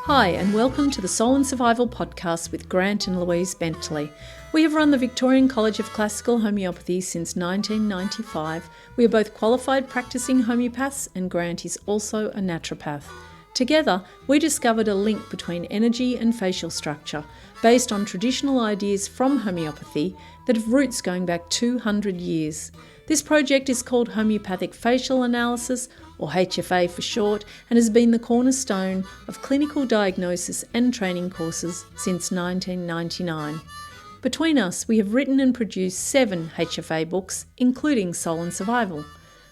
Hi, and welcome to the Soul and Survival podcast with Grant and Louise Bentley. We have run the Victorian College of Classical Homeopathy since 1995. We are both qualified practicing homeopaths, and Grant is also a naturopath. Together, we discovered a link between energy and facial structure based on traditional ideas from homeopathy that have roots going back 200 years. This project is called Homeopathic Facial Analysis, or HFA for short, and has been the cornerstone of clinical diagnosis and training courses since 1999. Between us, we have written and produced 7 HFA books, including Soul and Survival.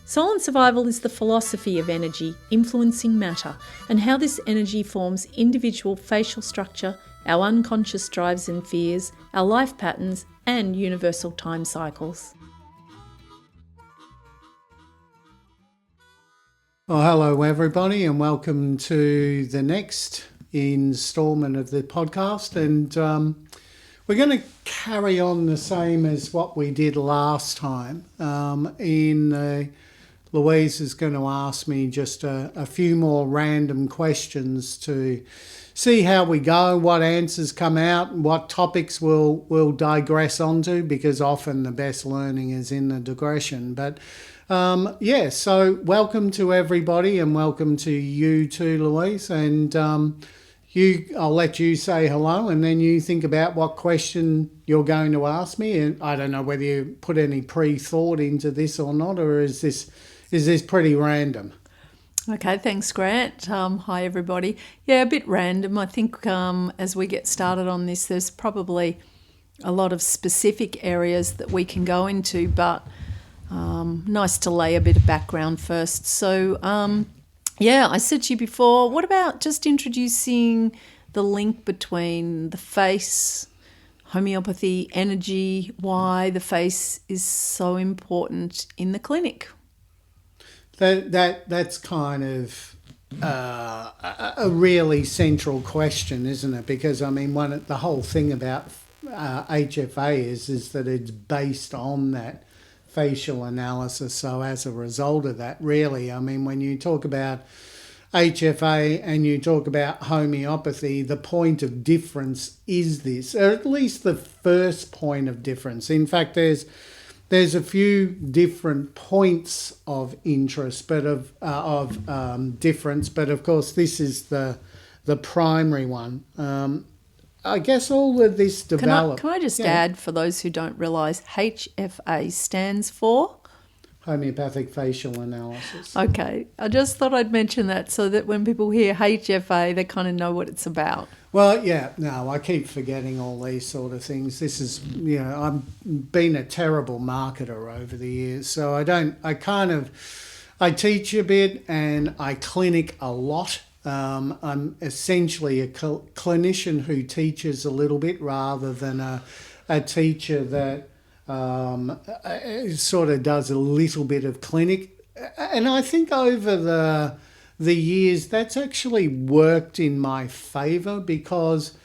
Soul and Survival is the philosophy of energy influencing matter and how this energy forms individual facial structure, our unconscious drives and fears, our life patterns, and universal time cycles. Well, hello everybody, and welcome to the next instalment of the podcast. And we're going to carry on the same as what we did last time. Louise is going to ask me just a few more random questions to see how we go, what answers come out, and what topics we'll digress onto, because often the best learning is in the digression. But so welcome to everybody, and welcome to you too, Louise. And I'll let you say hello, and then you think about what question you're going to ask me. And I don't know whether you put any pre-thought into this or not, or is this pretty random? Okay, thanks, Grant. Hi, everybody. Yeah, a bit random. I think as we get started on this, there's probably a lot of specific areas that we can go into, but nice to lay a bit of background first. So, I said to you before, what about just introducing the link between the face, homeopathy, energy, why the face is so important in the clinic? That's kind of a really central question, isn't it? Because I mean, the whole thing about HFA is that it's based on that facial analysis. So as a result of that, really, I mean, when you talk about HFA and you talk about homeopathy, the point of difference is this, or at least the first point of difference. In fact, there's a few different points of interest, but of difference. But of course, this is the primary one. I guess all of this developed. Can I just add, for those who don't realise, HFA stands for? Homeopathic Facial Analysis. Okay, I just thought I'd mention that so that when people hear HFA, they kind of know what it's about. Well, I keep forgetting all these sort of things. This is, I've been a terrible marketer over the years, so I teach a bit and I clinic a lot. I'm essentially a clinician who teaches a little bit rather than a teacher that sort of does a little bit of clinic. And I think over the years that's actually worked in my favour, because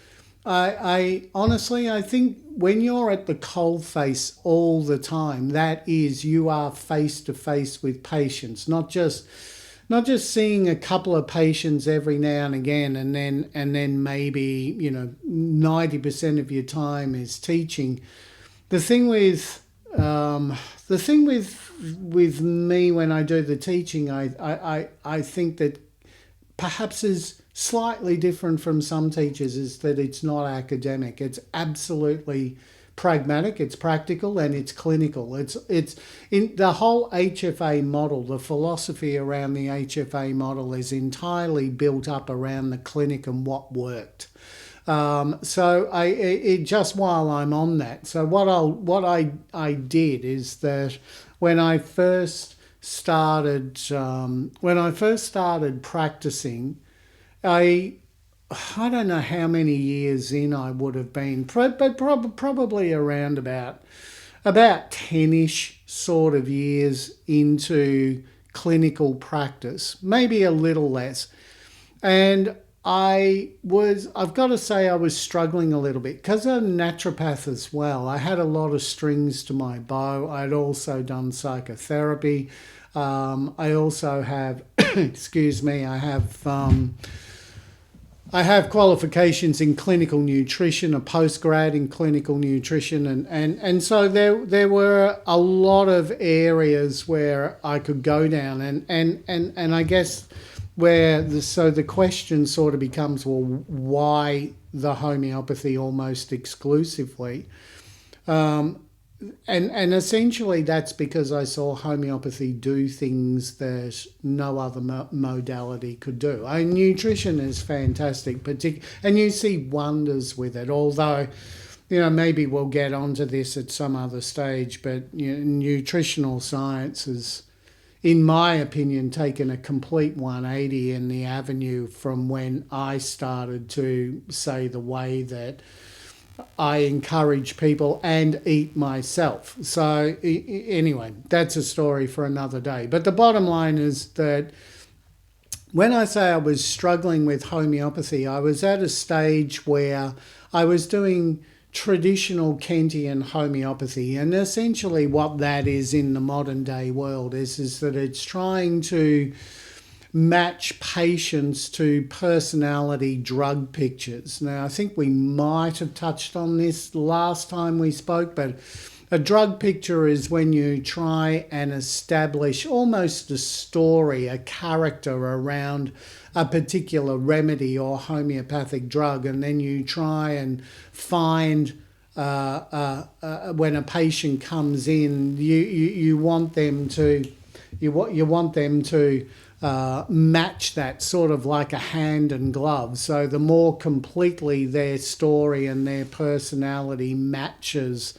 I honestly, I think when you're at the coalface all the time, that is, you are face to face with patients, not just seeing a couple of patients every now and again, and then maybe 90% of your time is teaching. The thing with me when I do the teaching, I think that perhaps is slightly different from some teachers is that it's not academic. It's absolutely pragmatic, it's practical, and it's clinical. It's in the whole HFA model. The philosophy around the HFA model is entirely built up around the clinic and what worked. So just while I'm on that, so what I did is that when I first started practicing, I don't know how many years in I would have been, but probably around about 10-ish sort of years into clinical practice, maybe a little less. And I've got to say I was struggling a little bit because I'm a naturopath as well. I had a lot of strings to my bow. I'd also done psychotherapy. I also have, I have I have qualifications in clinical nutrition, a postgrad in clinical nutrition, and so there were a lot of areas where I could go down, and I guess so the question sort of becomes, well, why the homeopathy almost exclusively? And essentially that's because I saw homeopathy do things that no other modality could do. Nutrition is fantastic, and you see wonders with it, although, maybe we'll get onto this at some other stage, but nutritional science has, in my opinion, taken a complete 180 in the avenue from when I started to say the way that I encourage people and eat myself. So anyway, that's a story for another day. But the bottom line is that when I say I was struggling with homeopathy, I was at a stage where I was doing traditional Kentian homeopathy, and essentially what that is in the modern day world is that it's trying to match patients to personality drug pictures. Now, I think we might have touched on this last time we spoke, but a drug picture is when you try and establish almost a story, a character around a particular remedy or homeopathic drug, and then you try and find when a patient comes in, you want them to match that, sort of like a hand and glove. So the more completely their story and their personality matches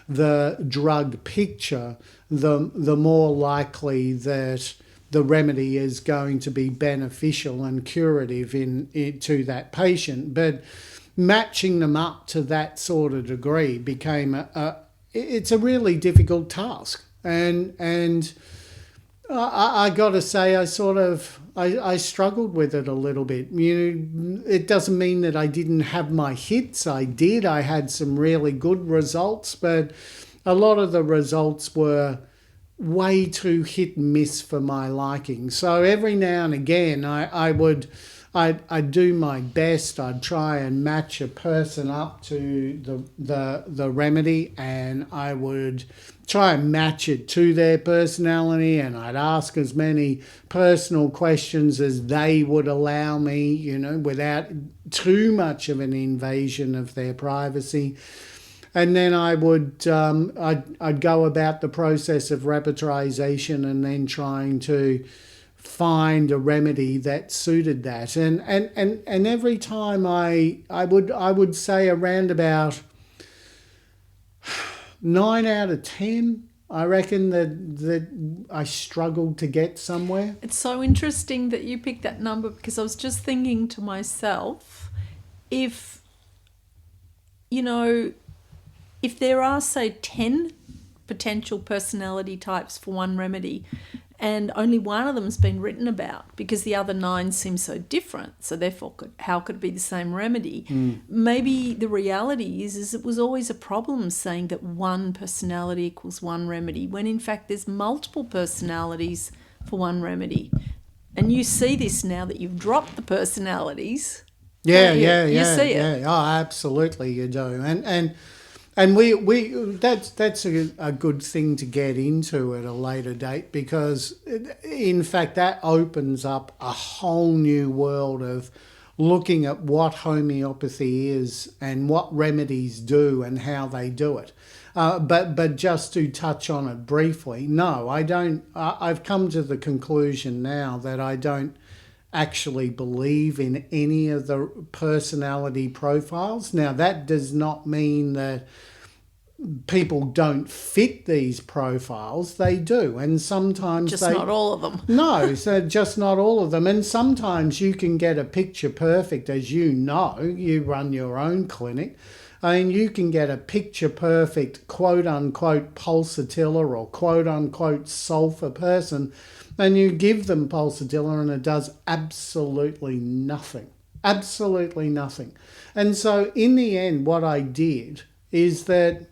the drug picture, the more likely that the remedy is going to be beneficial and curative to that patient. But matching them up to that sort of degree became it's a really difficult task, and I got to say, I struggled with it a little bit. It doesn't mean that I didn't have my hits. I did. I had some really good results, but a lot of the results were way too hit and miss for my liking. So every now and again, I'd do my best. I'd try and match a person up to the remedy, and I would try and match it to their personality, and I'd ask as many personal questions as they would allow me, without too much of an invasion of their privacy. And then I would I'd go about the process of repertorization and then trying to find a remedy that suited that. And every time I would say around about 9 out of 10, I reckon that I struggled to get somewhere. It's so interesting that you picked that number, because I was just thinking to myself, if there are, say, 10 potential personality types for one remedy, and only one of them's been written about because the other 9 seem so different, so therefore how could it be the same remedy? Maybe the reality is it was always a problem saying that one personality equals one remedy, when in fact there's multiple personalities for one remedy. And you see this now that you've dropped the personalities. Yeah. You see it. Yeah. Oh, absolutely you do. And we that's a good thing to get into at a later date, because in fact that opens up a whole new world of looking at what homeopathy is and what remedies do and how they do it. But just to touch on it briefly, no, I don't. I've come to the conclusion now that I don't actually believe in any of the personality profiles. Now, that does not mean that people don't fit these profiles. They do, and sometimes not all of them. No, so just not all of them. And sometimes you can get a picture perfect, as you run your own clinic. I mean, you can get a picture perfect quote-unquote pulsatilla or quote-unquote sulfur person, and you give them pulsatilla and it does absolutely nothing. Absolutely nothing. And so in the end, what I did is that,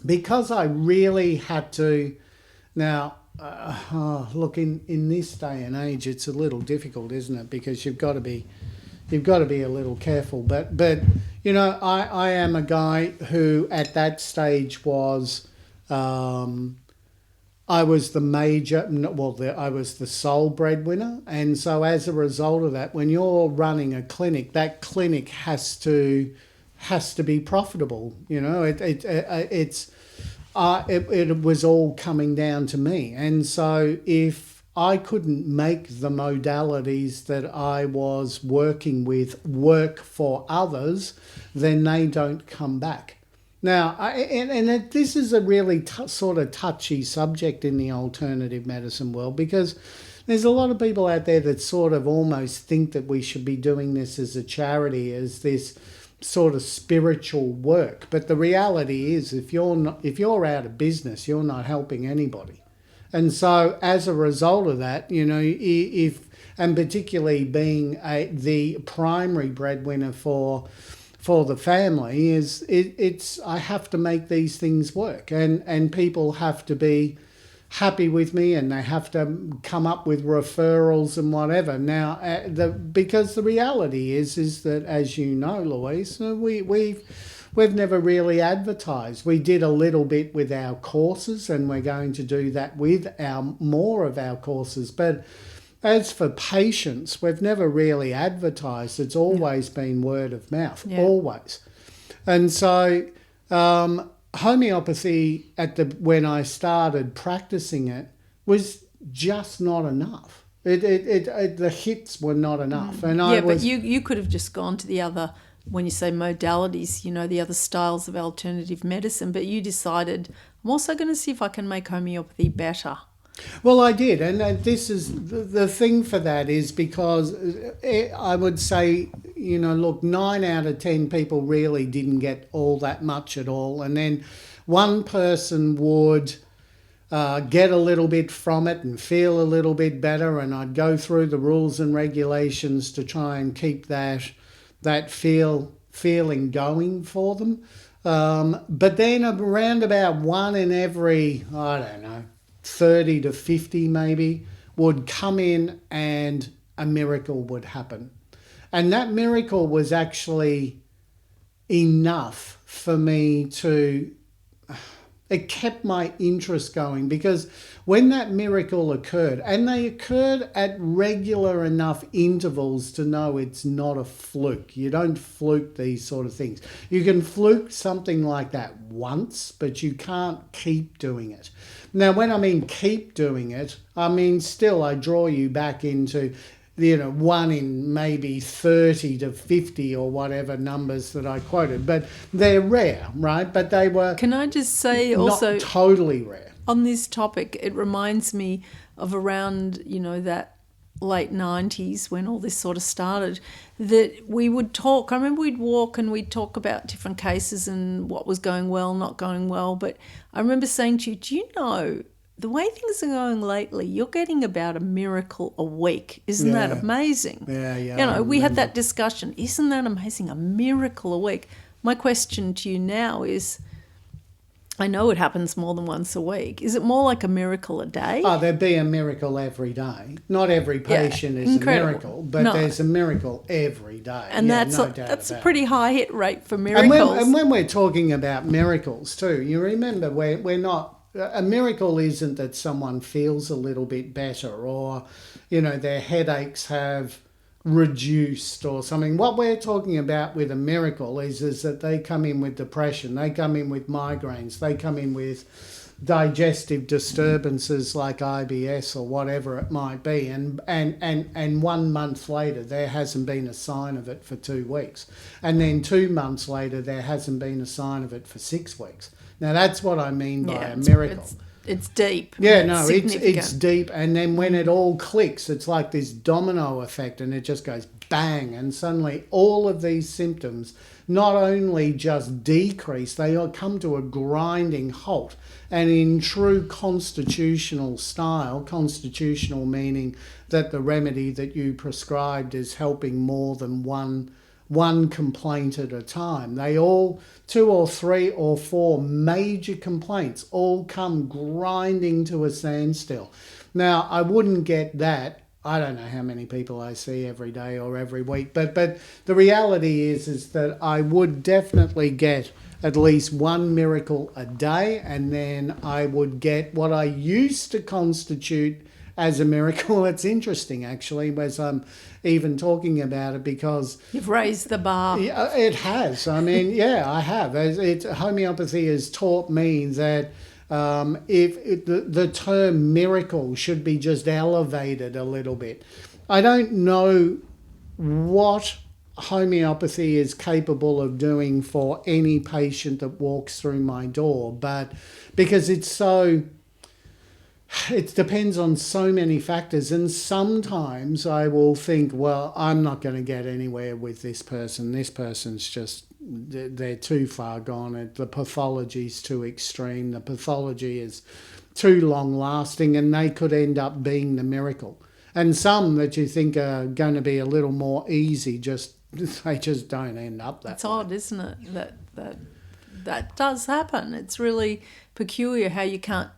because I really had to, now, look, in this day and age, it's a little difficult, isn't it? Because you've got to be you've got to be a little careful. But you know, I am a guy who at that stage was, I was the I was the sole breadwinner, and so as a result of that, when you're running a clinic, that clinic has to be profitable. You know, it was all coming down to me, and so if I couldn't make the modalities that I was working with work for others, then they don't come back. Now, this is a really sort of touchy subject in the alternative medicine world, because there's a lot of people out there that sort of almost think that we should be doing this as a charity, as this sort of spiritual work. But the reality is, if you're out of business, you're not helping anybody. And so as a result of that, you know, and particularly being the primary breadwinner for the family, it's I have to make these things work, and people have to be happy with me, and they have to come up with referrals and whatever. Now, because the reality is that, as you know, Louise, we've never really advertised. We did a little bit with our courses, and we're going to do that with more of our courses, but as for patients, we've never really advertised. It's always been word of mouth, always. And so homeopathy when I started practicing it was just not enough. The hits were not enough. And but you could have just gone to the other, when you say modalities, you know, the other styles of alternative medicine, but you decided, I'm also going to see if I can make homeopathy better. Well, I did, and this is the thing for that is because I would say, you know, look, 9 out of 10 people really didn't get all that much at all, and then one person would get a little bit from it and feel a little bit better, and I'd go through the rules and regulations to try and keep that feeling going for them. But then around about one in every, I don't know, 30 to 50 maybe, would come in and a miracle would happen. And that miracle was actually enough for me it kept my interest going, because when that miracle occurred, and they occurred at regular enough intervals to know it's not a fluke. You don't fluke these sort of things. You can fluke something like that once, but you can't keep doing it. Now, when I mean keep doing it, I mean still I draw you back into, you know, 1 in maybe 30 to 50 or whatever numbers that I quoted. But they're rare, right? But they were... Can I just say also... Not totally rare. On this topic, it reminds me of around, you know, that late 90s when all this sort of started, that we would talk. I remember we'd walk and we'd talk about different cases and what was going well, not going well. But I remember saying to you, do you know, the way things are going lately, you're getting about a miracle a week. Isn't that amazing? Yeah. You know, we had that discussion. Isn't that amazing? A miracle a week. My question to you now is, I know it happens more than once a week. Is it more like a miracle a day? Oh, there'd be a miracle every day. Not every patient is incredible. A miracle, but there's a miracle every day. And that's a pretty high hit rate for miracles. And when we're talking about miracles too, you remember we're not... A miracle isn't that someone feels a little bit better, or, you know, their headaches have reduced or something. What we're talking about with a miracle is that they come in with depression, they come in with migraines, they come in with digestive disturbances like IBS or whatever it might be, and 1 month later there hasn't been a sign of it for 2 weeks, and then 2 months later there hasn't been a sign of it for 6 weeks. Now, that's what I mean by a miracle. It's deep. Yeah, no, it's deep. And then when it all clicks, it's like this domino effect, and it just goes bang. And suddenly all of these symptoms not only just decrease, they all come to a grinding halt. And in true constitutional style, constitutional meaning that the remedy that you prescribed is helping more than one complaint at a time. They all, 2 or 3 or 4 major complaints all come grinding to a standstill. Now, I wouldn't get that I don't know how many people I see every day or every week, but the reality is that I would definitely get at least one miracle a day, and then I would get what I used to constitute as a miracle. It's interesting, actually, as I'm even talking about it, because You've raised the bar. it has. I mean, I have. Homeopathy has taught me that the term miracle should be just elevated a little bit. I don't know what homeopathy is capable of doing for any patient that walks through my door, but because it depends on so many factors, and sometimes I will think, well, I'm not going to get anywhere with this person. This person's just, they're too far gone. The pathology's too extreme. The pathology is too long lasting, and they could end up being the miracle. And some that you think are going to be a little more easy, they just don't end up that It's way. odd, isn't it? That does happen. It's really peculiar how you can't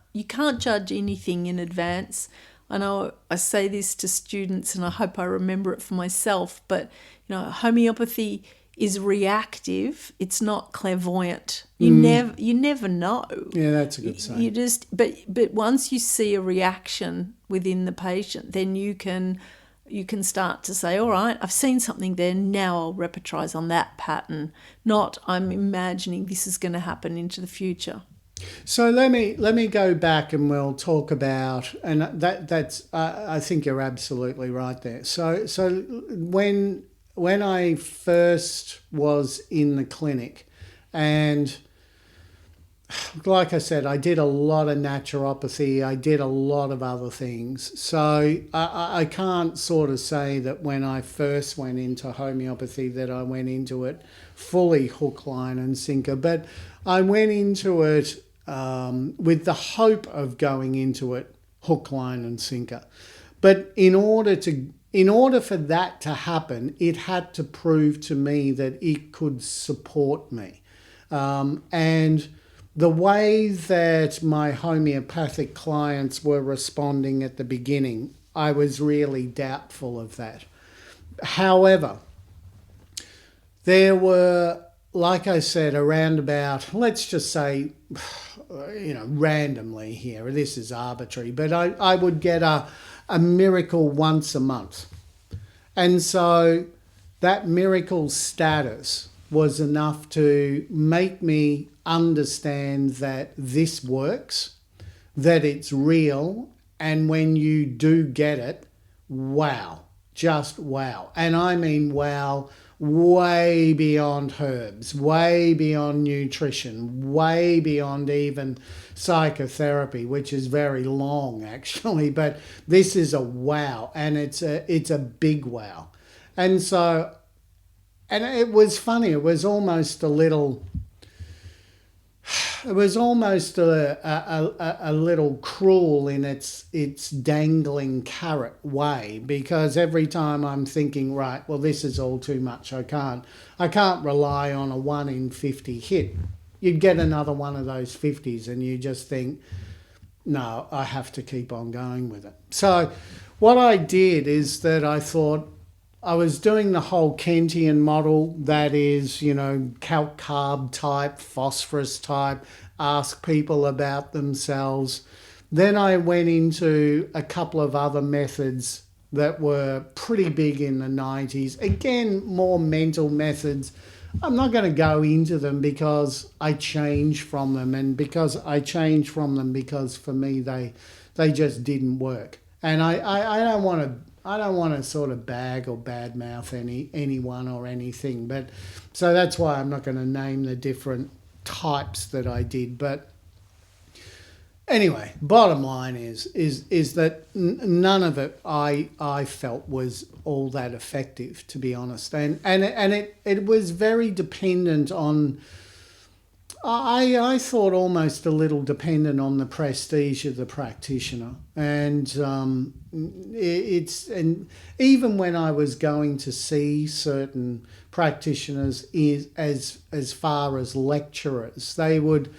judge anything in advance. I know I say this to students, and I hope I remember it for myself, but homeopathy is reactive. It's not clairvoyant. You never know. Yeah, that's a good saying. You just but once you see a reaction within the patient, then you can start to say, all right, I've seen something there, now I'll repetize on that pattern, not I'm imagining this is going to happen into the future. So let me go back, and we'll talk about, and that's I think you're absolutely right there. So when I first was in the clinic, and like I said, I did a lot of naturopathy, I did a lot of other things. So I can't sort of say that when I first went into homeopathy that I went into it fully hook, line and sinker, but I went into it with the hope of going into it hook, line and sinker. But in order for that to happen, it had to prove to me that it could support me. And the way that my homeopathic clients were responding at the beginning, I was really doubtful of that. However, there were, like I said, around about, let's just say, randomly here, this is arbitrary, but I would get a miracle once a month. And so that miracle status was enough to make me understand that this works, that it's real, and when you do get it, wow, just wow. And I mean wow, way beyond herbs, way beyond nutrition, way beyond even psychotherapy, which is very long actually, but this is a wow, and it's a big wow. And so, and it was funny, it was almost a little cruel in its dangling carrot way, because every time I'm thinking, right, well, this is all too much. I can't rely on a 1 in 50 hit. You'd get another one of those 50s and you just think, no, I have to keep on going with it. So what I did is that I thought, I was doing the whole Kentian model, that is, calc carb type, phosphorus type, ask people about themselves. Then I went into a couple of other methods that were pretty big in the 90s. Again, more mental methods. I'm not going to go into them because I changed from them, and because for me they just didn't work. And I don't want to sort of bag or badmouth anyone or anything, but so that's why I'm not going to name the different types that I did. But anyway, bottom line is that none of it I felt was all that effective, to be honest, and it was very dependent on. I thought almost a little dependent on the prestige of the practitioner, and and even when I was going to see certain practitioners as far as lecturers, they would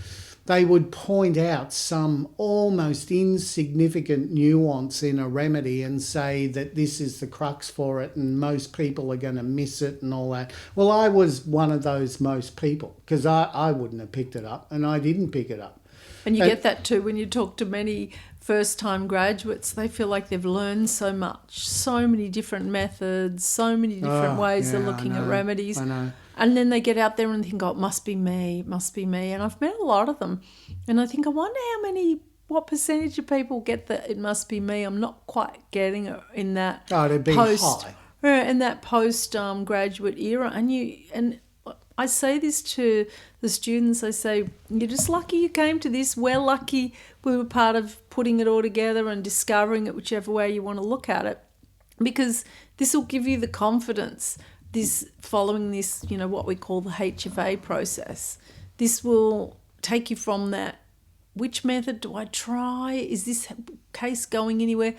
they would point out some almost insignificant nuance in a remedy and say that this is the crux for it and most people are going to miss it and all that. Well, I was one of those most people because I wouldn't have picked it up, and I didn't pick it up. And you get that too when you talk to many first-time graduates. They feel like they've learned so much, so many different methods, so many different ways of looking at remedies. I know. And then they get out there and think, oh, it must be me, it must be me. And I've met a lot of them. And I think, I wonder what percentage of people get that it must be me. I'm not quite getting it in that it'd be high. In that post-graduate era. And I say this to the students. I say, you're just lucky you came to this. We're lucky we were part of putting it all together and discovering it, whichever way you want to look at it, because this will give you the confidence. Following this, what we call the HFA process, this will take you from that, which method do I try? Is this case going anywhere?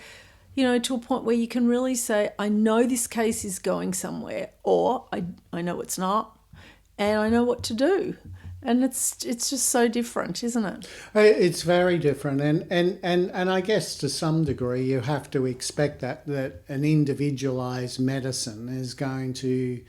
To a point where you can really say, I know this case is going somewhere, or I know it's not, and I know what to do. And it's just so different, isn't it? It's very different, and I guess to some degree you have to expect that an individualised medicine is going to,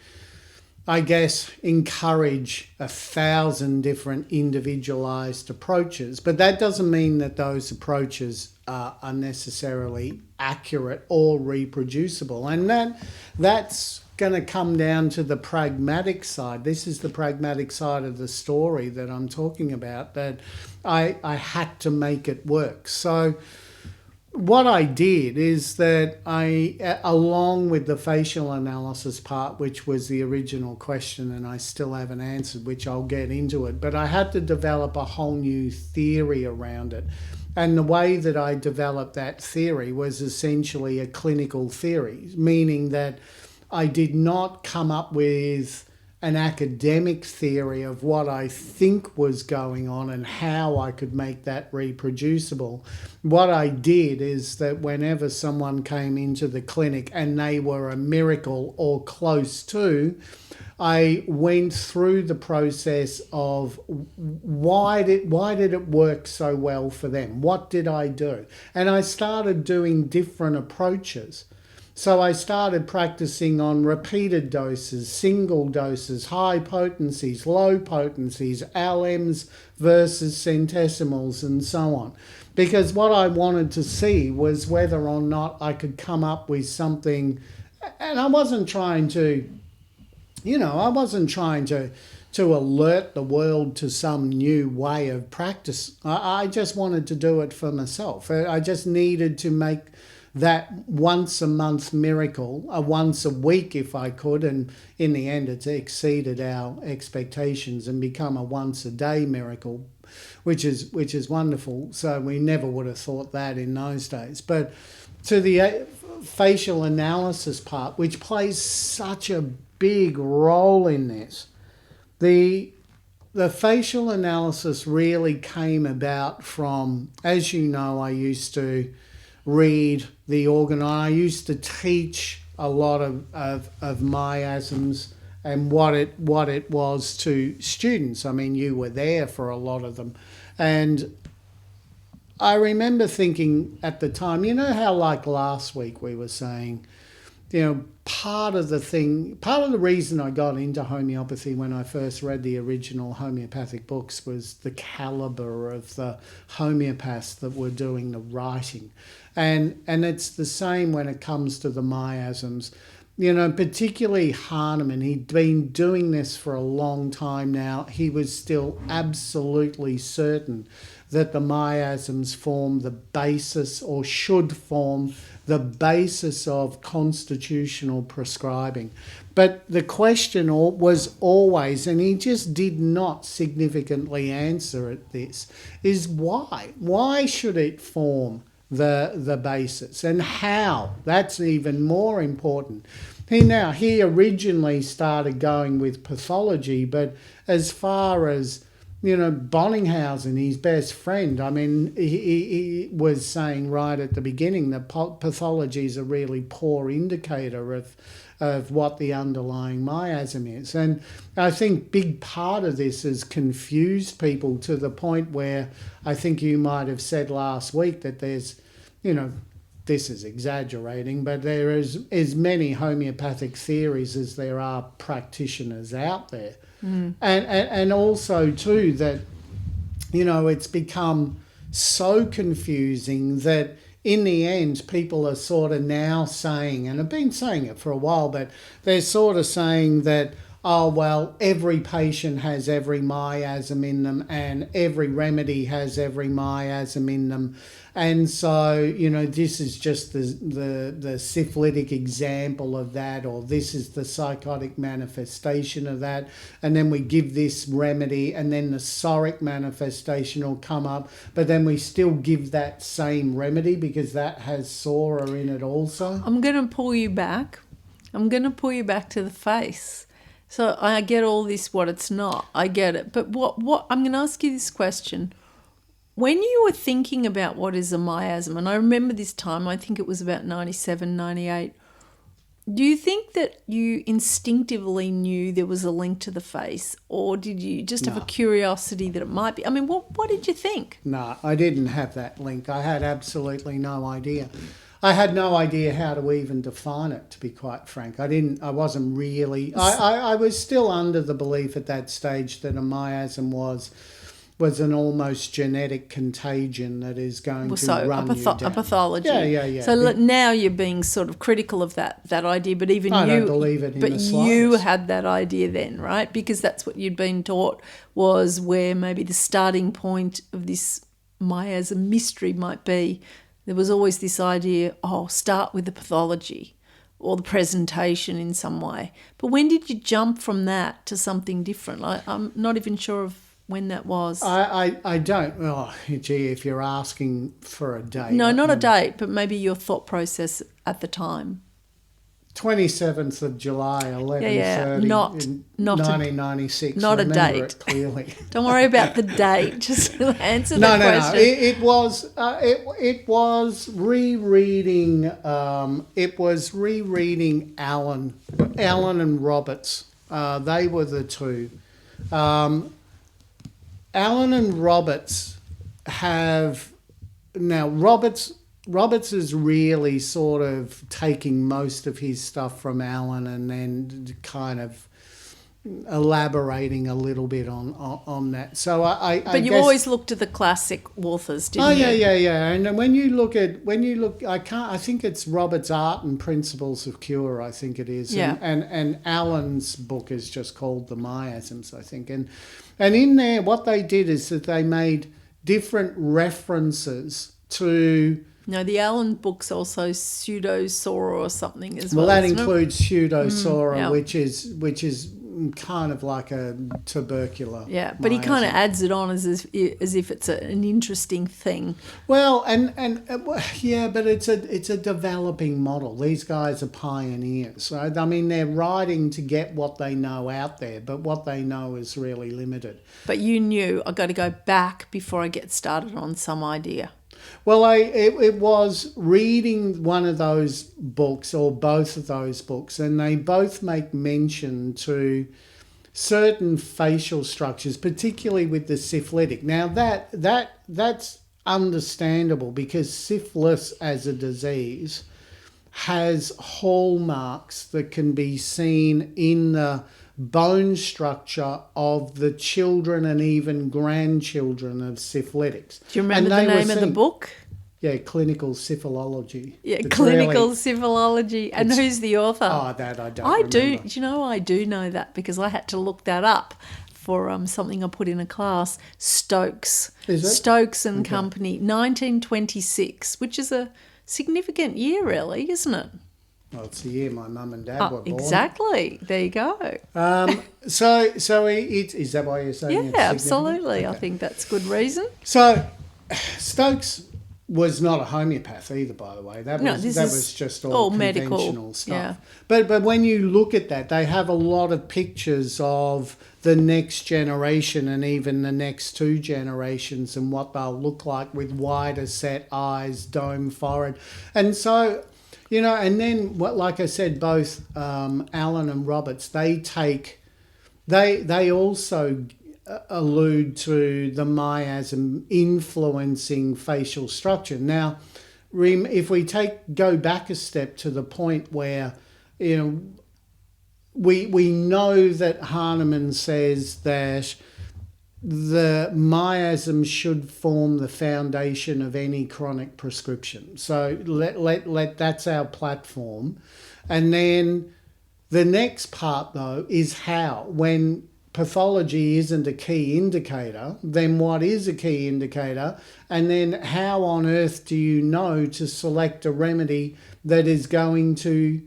I guess, encourage 1,000 different individualised approaches. But that doesn't mean that those approaches are necessarily accurate or reproducible, and that's going to come down to the pragmatic side. This is the pragmatic side of the story that I'm talking about, that I had to make it work. So what I did is that I, along with the facial analysis part, which was the original question and I still haven't answered, which I'll get into it, but I had to develop a whole new theory around it. And the way that I developed that theory was essentially a clinical theory, meaning that I did not come up with an academic theory of what I think was going on and how I could make that reproducible. What I did is that whenever someone came into the clinic and they were a miracle or close to, I went through the process of why did it work so well for them? What did I do? And I started doing different approaches. So I started practicing on repeated doses, single doses, high potencies, low potencies, LMs versus centesimals and so on. Because what I wanted to see was whether or not I could come up with something, and I wasn't trying to alert the world to some new way of practice. I just wanted to do it for myself. I just needed to make that once a month miracle, a once a week if I could, and in the end it's exceeded our expectations and become a once a day miracle, which is wonderful. So we never would have thought that in those days. But to the facial analysis part, which plays such a big role in this, the facial analysis really came about from, as you know, I used to read the organ. I used to teach a lot of miasms and what it was to students. I mean, you were there for a lot of them. And I remember thinking at the time, how like last week we were saying, part of the reason I got into homeopathy when I first read the original homeopathic books was the calibre of the homeopaths that were doing the writing. And it's the same when it comes to the miasms. Particularly Hahnemann, he'd been doing this for a long time now. He was still absolutely certain that the miasms form the basis, or should form the basis, of constitutional prescribing. But the question was always, and he just did not significantly answer this, is why? Why should it form the basis, and how? That's even more important. He originally started going with pathology, but as far as Bonninghausen, his best friend, I mean, he was saying right at the beginning that pathology is a really poor indicator of what the underlying miasm is. And I think big part of this has confused people to the point where I think you might have said last week that there's, this is exaggerating, but there is as many homeopathic theories as there are practitioners out there. And also too that, it's become so confusing that in the end, people are sort of now saying, and have been saying it for a while, but they're sort of saying that, oh, well, every patient has every miasm in them and every remedy has every miasm in them. And so, this is just the syphilitic example of that, or this is the psychotic manifestation of that. And then we give this remedy and then the soric manifestation will come up, but then we still give that same remedy because that has Sora in it also. I'm going to pull you back. I'm going to pull you back to the face. So I get all this, what it's not. I get it. But what I'm going to ask you this question. When you were thinking about what is a miasm, and I remember this time, I think it was about 97, 98, do you think that you instinctively knew there was a link to the face, or did you just have a curiosity that it might be? I mean, what did you think? No, I didn't have that link. I had absolutely no idea. I had no idea how to even define it, to be quite frank. I wasn't really... I was still under the belief at that stage that a miasm was an almost genetic contagion that is going to run you down. A pathology. Yeah. So now you're being sort of critical of that idea, but even I don't believe it in the slightest. But you had that idea then, right? Because that's what you'd been taught was where maybe the starting point of this miasm mystery might be. There was always this idea, start with the pathology or the presentation in some way. But when did you jump from that to something different? I'm not even sure of when that was. I don't. Oh, gee, if you're asking for a date. No, not a date, but maybe your thought process at the time. 27th of July, 11:30 not 1996. Not a date. It clearly. Don't worry about the date. Just answer the question. No. It was rereading. It was rereading Allen and Roberts. They were the two. Allen and Roberts have now Roberts is really sort of taking most of his stuff from Allen and then kind of elaborating a little bit on that. So I But you guess, always looked at the classic authors, didn't you? Yeah. And when you look, I think it's Roberts' Art and Principles of Cure, I think it is. Yeah. And Allen's book is just called The Miasms, I think. And in there, what they did is that they made different references to... No, the Allen book's also pseudo-Sora or something as well. Well, that includes pseudo-Sora, yeah. which is kind of like a tubercular. Yeah, but he kind of adds it on as if it's an interesting thing. Well, but it's a developing model. These guys are pioneers. Right? I mean, they're writing to get what they know out there, but what they know is really limited. But you knew, I've got to go back before I get started on some idea. Well, it was reading one of those books or both of those books, and they both make mention to certain facial structures, particularly with the syphilitic. Now, that's understandable because syphilis as a disease has hallmarks that can be seen in the bone structure of the children and even grandchildren of syphilitics. Do you remember the name of the book? Yeah, Clinical Syphilology. Yeah, Clinical Syphilology. And who's the author? Oh, that I don't remember. I do know that because I had to look that up for something I put in a class. Stokes. Is it? Stokes and Company, 1926, which is a significant year really, isn't it? Well, it's the year my mum and dad were born. Exactly. There you go. So is that why you're saying it's Yeah, absolutely. Okay. I think that's good reason. So Stokes was not a homeopath either, by the way. That was just all conventional medical stuff. Yeah. But when you look at that, they have a lot of pictures of the next generation and even the next two generations and what they'll look like with wider set eyes, dome forehead. And so... And then like I said, both Alan and Roberts, they also allude to the miasm influencing facial structure. Now, if we go back a step to the point where, we know that Hahnemann says that the miasm should form the foundation of any chronic prescription. So let that's our platform. And then the next part, though, is how. When pathology isn't a key indicator, then what is a key indicator? And then how on earth do you know to select a remedy that is going to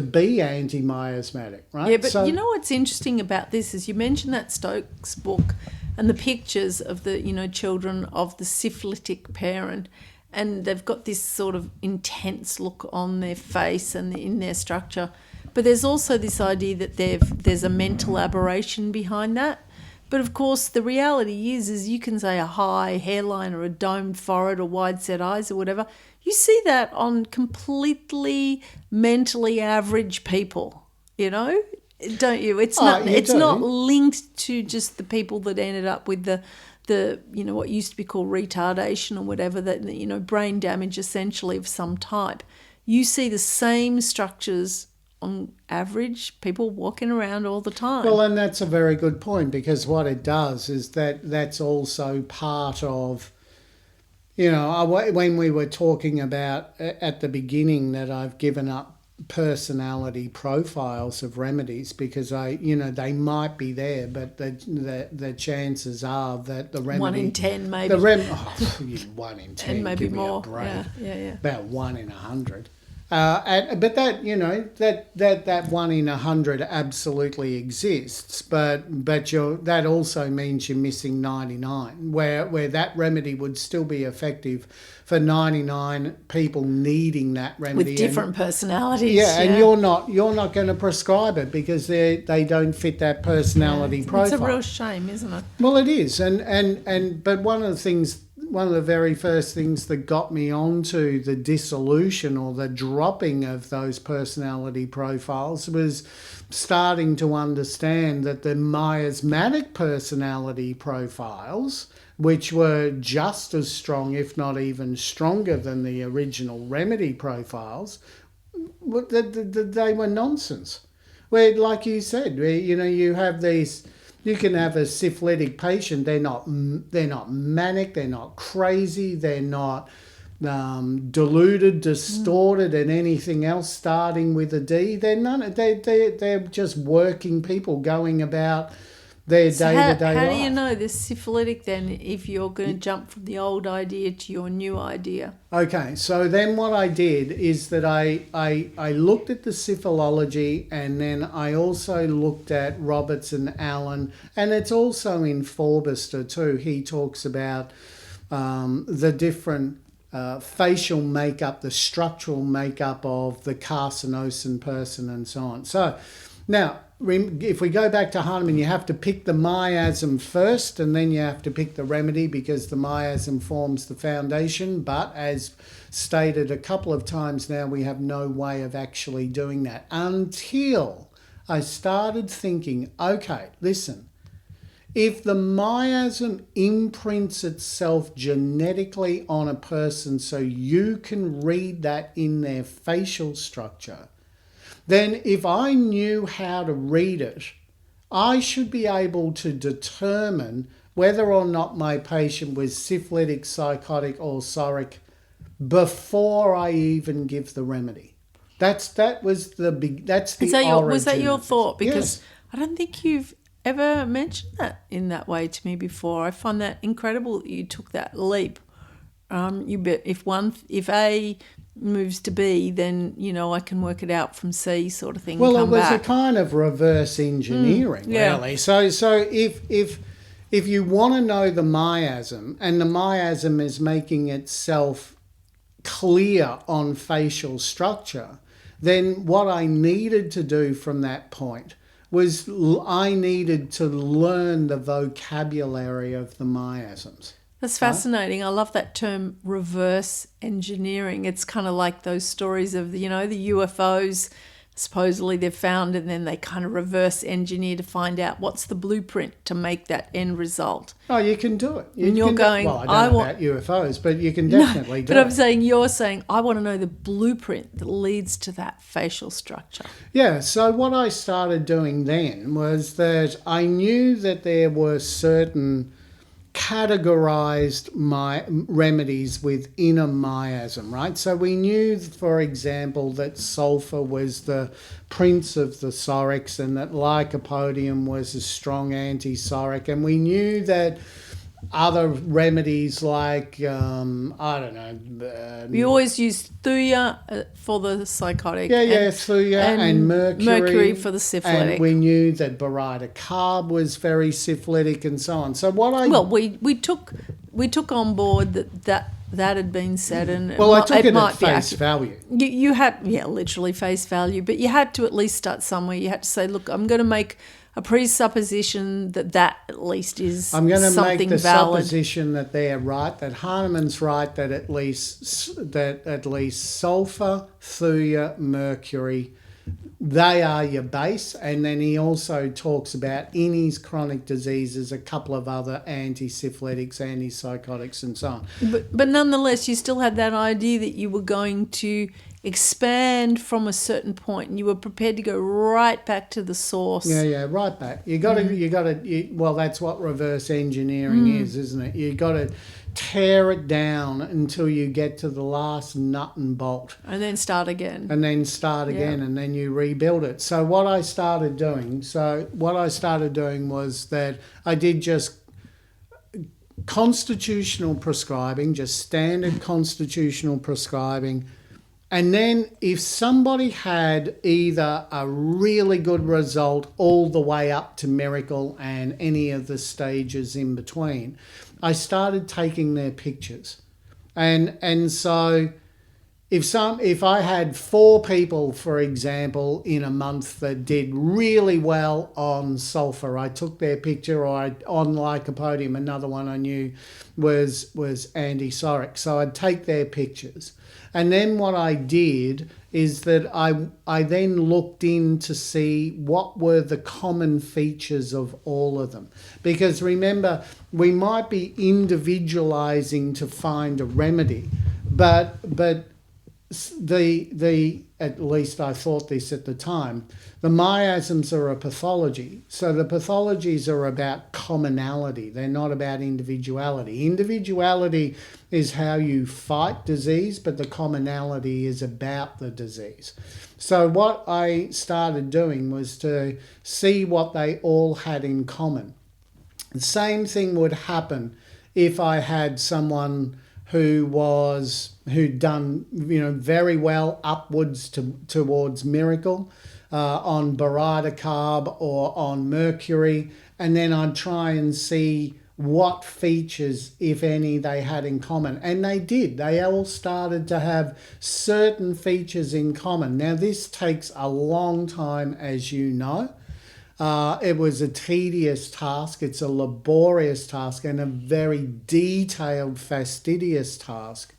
be anti-miasmatic, right? Yeah, but you know what's interesting about this is you mentioned that Stokes book and the pictures of the, children of the syphilitic parent, and they've got this sort of intense look on their face and in their structure. But there's also this idea that there's a mental aberration behind that. But of course, the reality is you can say a high hairline or a domed forehead or wide set eyes or whatever. You see that on completely mentally average people, don't you? It's not linked to just the people that ended up with the what used to be called retardation or whatever, that brain damage essentially of some type. You see the same structures on average people walking around all the time. Well, and that's a very good point, because what it does is that's also part of, when we were talking about at the beginning that I've given up personality profiles of remedies because they might be there, but the chances are that the remedy 1 in 10 maybe. 1 in 10 and maybe give more. Me a break. Yeah. About 1 in 100. But that 1 in 100 absolutely exists, but that also means you're missing 99, where that remedy would still be effective for 99 people needing that remedy with different personalities. Yeah, and you're not going to prescribe it because they don't fit that personality profile. It's a real shame, isn't it? Well, it is, but one of the very first things that got me onto the dissolution or the dropping of those personality profiles was starting to understand that the miasmatic personality profiles, which were just as strong, if not even stronger than the original remedy profiles, they were nonsense. Where, like you said, you have these... You can have a syphilitic patient. They're not manic. They're not crazy. They're not deluded, distorted, and anything else starting with a D. They're just working people going about their day-to-day life. How do you know they're syphilitic then if you're going to jump from the old idea to your new idea? Okay, so then what I did is that I looked at the syphilology, and then I also looked at Roberts and Allen, and it's also in Forbister too. He talks about the different facial makeup, the structural makeup of the carcinosin person and so on. So now, if we go back to Hahnemann, you have to pick the miasm first, and then you have to pick the remedy because the miasm forms the foundation. But as stated a couple of times now, we have no way of actually doing that until I started thinking, okay, listen, if the miasm imprints itself genetically on a person so you can read that in their facial structure, then if I knew how to read it, I should be able to determine whether or not my patient was syphilitic, psychotic, or soric before I even give the remedy. Was the origin. Was that your thought? Because yes. I don't think you've ever mentioned that in that way to me before. I find that incredible that you took that leap. If A moves to B, then I can work it out from C, sort of thing. Well, it was a kind of reverse engineering, really. So if you want to know the miasm, and the miasm is making itself clear on facial structure, then what I needed to do from that point was I needed to learn the vocabulary of the miasms. That's fascinating. I love that term, reverse engineering. It's kind of like those stories of, the UFOs supposedly they're found, and then they kind of reverse engineer to find out what's the blueprint to make that end result. Oh, you can do it. And you're going, well, I don't know about UFOs, but you can definitely do it. But you're saying, I want to know the blueprint that leads to that facial structure. Yeah, so what I started doing then was that I knew that there were certain categorized remedies within a miasm, right? So we knew, for example, that sulfur was the prince of the sorics and that lycopodium was a strong anti-soric, and we knew that other remedies like, we always use thuya for the psychotic. Thuya and mercury. Mercury for the syphilitic. And we knew that baryta carb was very syphilitic and so on. So we took on board that had been said, and I took it at face value. You had literally face value, but you had to at least start somewhere. You had to say, look, I'm going to make a presupposition that at least is something valid. I'm going to make the supposition that they're right, that Hahnemann's right, that at least sulfur, thuya, mercury, they are your base. And then he also talks about, in his chronic diseases, a couple of other anti-syphilitics, antipsychotics and so on. But nonetheless, you still had that idea that you were going to expand from a certain point, and you were prepared to go right back to the source. Right back. Well, that's what reverse engineering is, isn't it? You got to tear it down until you get to the last nut and bolt, and then start again, and then you rebuild it. So what I started doing was that I did just constitutional prescribing, just standard constitutional prescribing. And then if somebody had either a really good result all the way up to miracle and any of the stages in between, I started taking their pictures. And so if I had 4 people, for example, in a month that did really well on sulfur, I took their picture, or on lycopodium, another one I knew was anti-soric. So I'd take their pictures. And then what I did is that I then looked in to see what were the common features of all of them. Because remember, we might be individualizing to find a remedy, but at least I thought this at the time, the miasms are a pathology. So the pathologies are about commonality. They're not about individuality. Individuality is how you fight disease, but the commonality is about the disease. So what I started doing was to see what they all had in common. The same thing would happen if I had someone who'd done very well upwards towards miracle on baryta carb or on mercury, and then I'd try and see what features, if any, they had in common. And they did. They all started to have certain features in common. Now, this takes a long time, as you know. It was a tedious task. It's a laborious task and a very detailed, fastidious task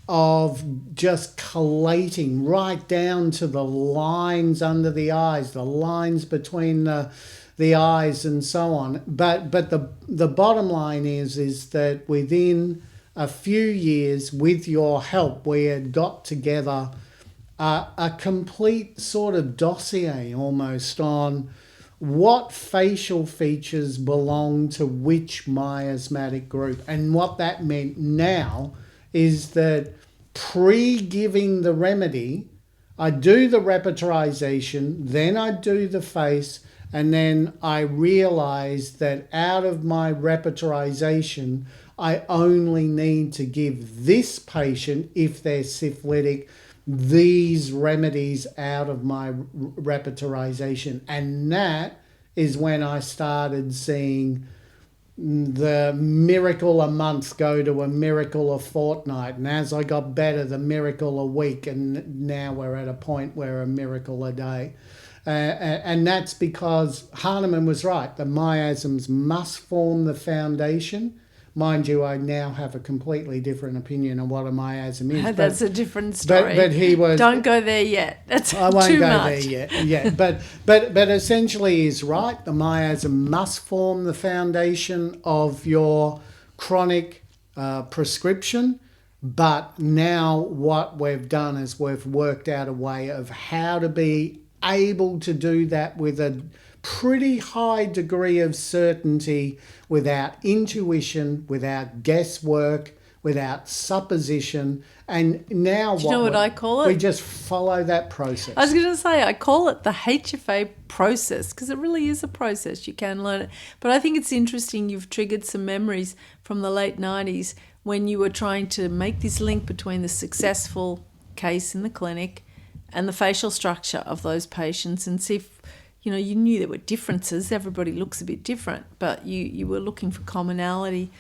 of just collating right down to the lines under the eyes, the lines between the eyes and so on. But the bottom line is that within a few years, with your help, we had got together a complete sort of dossier almost on what facial features belong to which miasmatic group. And what that meant now is that pre-giving the remedy, I do the repertorization, then I do the face, and then I realize that out of my repertorization, I only need to give this patient, if they're syphilitic, these remedies out of my repertorization. And that is when I started seeing the miracle a month go to a miracle a fortnight. And as I got better, the miracle a week. And now we're at a point where a miracle a day. And that's because Hahnemann was right. The miasms must form the foundation, mind you, I now have a completely different opinion on what a miasm is. That's a different story. But he was. Don't go there yet. That's I won't too go much. there yet. Yeah, but essentially, he's right. The miasm must form the foundation of your chronic prescription. But now what we've done is we've worked out a way of how to be able to do that with a pretty high degree of certainty, without intuition, without guesswork, without supposition. And now Do you know what I call it? We just follow that process. I was going to say, I call it the HFA process because it really is a process. You can learn it. But I think it's interesting you've triggered some memories from the late 90s when you were trying to make this link between the successful case in the clinic and the facial structure of those patients and see if, you knew there were differences. Everybody looks a bit different, but you were looking for commonality.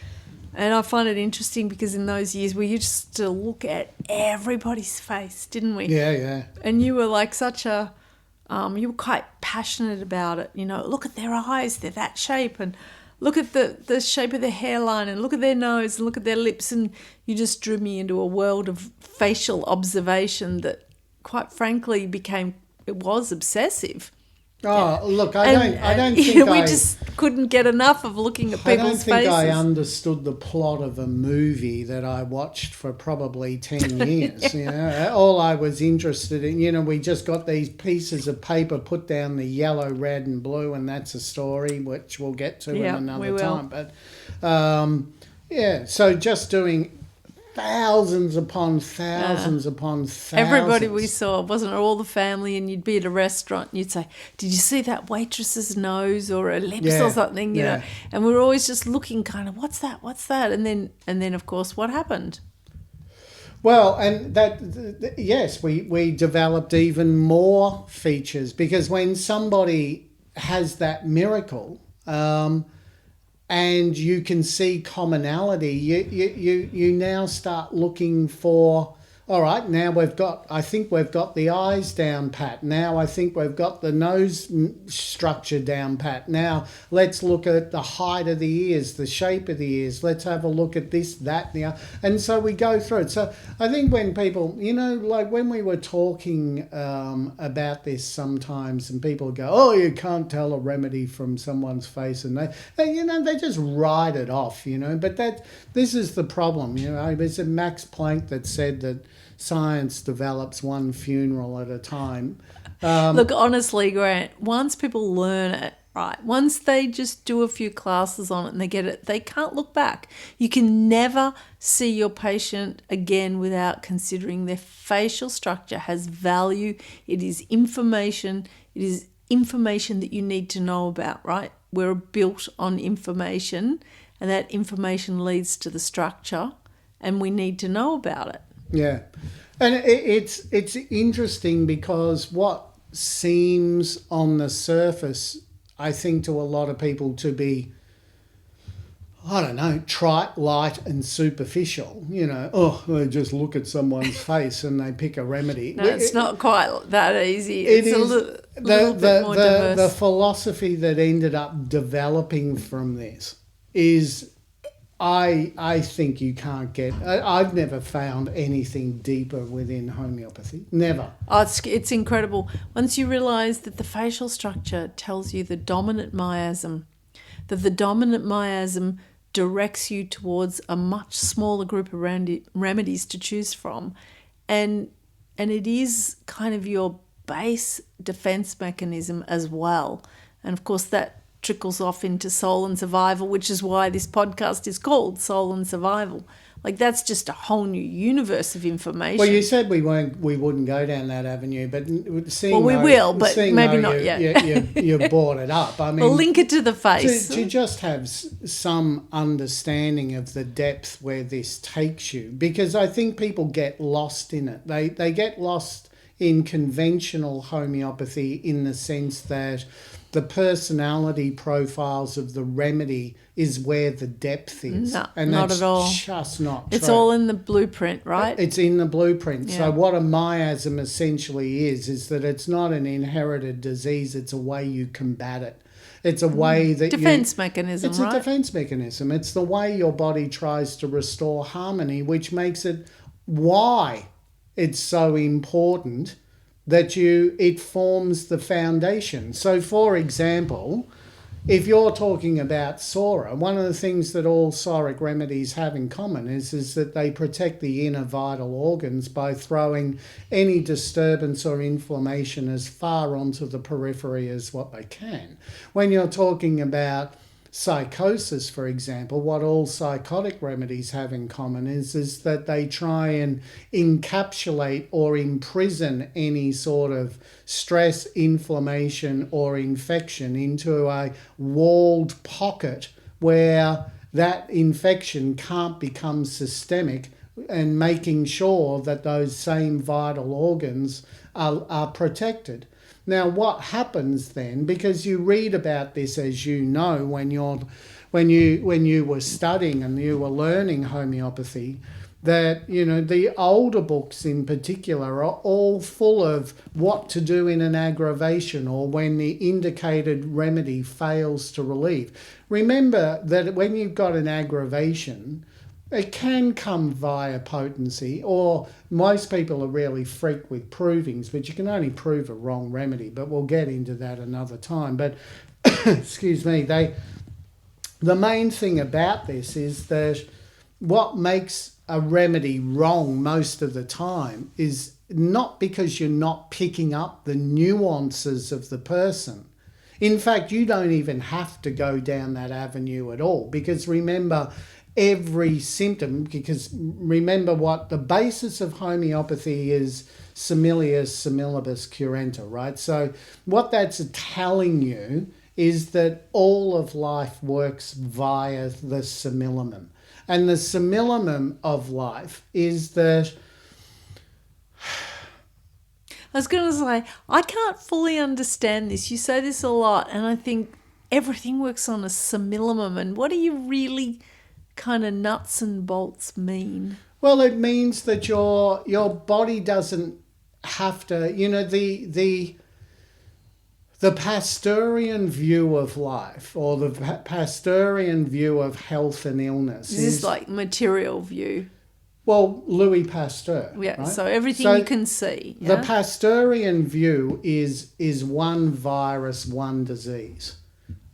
And I find it interesting because in those years we used to look at everybody's face, didn't we? Yeah. And you were like you were quite passionate about it. Look at their eyes, they're that shape, and look at the shape of their hairline, and look at their nose, and look at their lips. And you just drew me into a world of facial observation that, quite frankly, it was obsessive. Oh, look, I don't think we just couldn't get enough of looking at people's faces. I don't think I understood the plot of a movie that I watched for probably 10 years. All I was interested in, we just got these pieces of paper, put down the yellow, red and blue, and that's a story, which we'll get to in another time. But, so just doing thousands upon thousands upon thousands. Everybody we saw, wasn't it, all the family, and you'd be at a restaurant and you'd say, did you see that waitress's nose or her lips or something, you know? And we were always just looking kind of, what's that? And then of course, what happened? Well, and yes, we developed even more features, because when somebody has that miracle, and you can see commonality, you now start looking for, all right, now I think we've got the eyes down pat. Now I think we've got the nose structure down pat. Now let's look at the height of the ears, the shape of the ears. Let's have a look at this, that, and the other. And so we go through it. So I think when people, like when we were talking about this sometimes, and people go, oh, you can't tell a remedy from someone's face, and they just write it off, But this is the problem, It's Max Planck that said that science develops one funeral at a time. Look, honestly, Grant, once people learn it, right, once they just do a few classes on it and they get it, they can't look back. You can never see your patient again without considering their facial structure has value. It is information. It is information that you need to know about, right? We're built on information, and that information leads to the structure, and we need to know about it. Yeah, and it's interesting because what seems on the surface, I think, to a lot of people to be, I don't know, trite, light and superficial, they just look at someone's face and they pick a remedy. No, it's not quite that easy. It's a little bit more diverse. The philosophy that ended up developing from this is, I think you can't get... I've never found anything deeper within homeopathy. Never. Oh, it's incredible. Once you realise that the facial structure tells you the dominant miasm, that the dominant miasm directs you towards a much smaller group of remedies to choose from, and it is kind of your base defence mechanism as well. And of course that trickles off into soul and survival, which is why this podcast is called Soul and Survival. Like, that's just a whole new universe of information. Well, you said we wouldn't go down that avenue, but maybe not yet. You brought it up. I mean, we'll link it to the face. To just have some understanding of the depth where this takes you, because I think people get lost in it. They get lost in conventional homeopathy in the sense that the personality profiles of the remedy is where the depth is. No, and not that's at all. Just not It's true. all in the blueprint, right? It's in the blueprint. Yeah. So what a miasm essentially is that it's not an inherited disease, it's a way you combat it. It's a way that defense mechanism, It's right? a defense mechanism. It's the way your body tries to restore harmony, which makes it why it's so important that it forms the foundation. So, for example, if you're talking about Sora, one of the things that all Soric remedies have in common is that they protect the inner vital organs by throwing any disturbance or inflammation as far onto the periphery as what they can. When you're talking about psychosis, for example, what all psychotic remedies have in common is that they try and encapsulate or imprison any sort of stress, inflammation, or infection into a walled pocket where that infection can't become systemic, and making sure that those same vital organs are protected. Now, what happens then, because you read about this, as you know, when you were studying and you were learning homeopathy, that, the older books in particular are all full of what to do in an aggravation or when the indicated remedy fails to relieve. Remember that when you've got an aggravation, it can come via potency, or most people are really freaked with provings, but you can only prove a wrong remedy, but we'll get into that another time. But, excuse me, the main thing about this is that what makes a remedy wrong most of the time is not because you're not picking up the nuances of the person. In fact, you don't even have to go down that avenue at all, because remember, every symptom, because remember what the basis of homeopathy is: similius similibus curenta, right? So what that's telling you is that all of life works via the simillimum. And the simillimum of life is that... I was going to say, I can't fully understand this. You say this a lot, and I think everything works on a simillimum. And what do you really kind of nuts and bolts mean? Well, it means that your body doesn't have to, the Pasteurian view of life, or the Pasteurian view of health and illness. Is this like material view? Well, Louis Pasteur. Yeah, right? so everything you can see. The Yeah? Pasteurian view is one virus, one disease.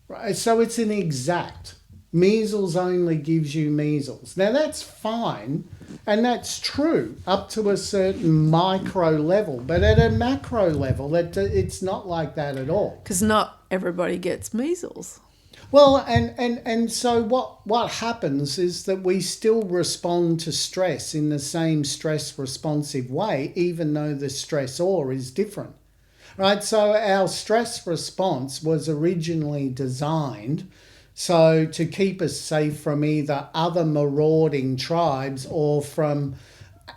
Right? So it's an exact. Measles only gives you measles. Now, that's fine, and that's true up to a certain micro level. But at a macro level, it's not like that at all. Because not everybody gets measles. Well, and so what happens is that we still respond to stress in the same stress-responsive way, even though the stressor is different. Right? So our stress response was originally designed so to keep us safe from either other marauding tribes or from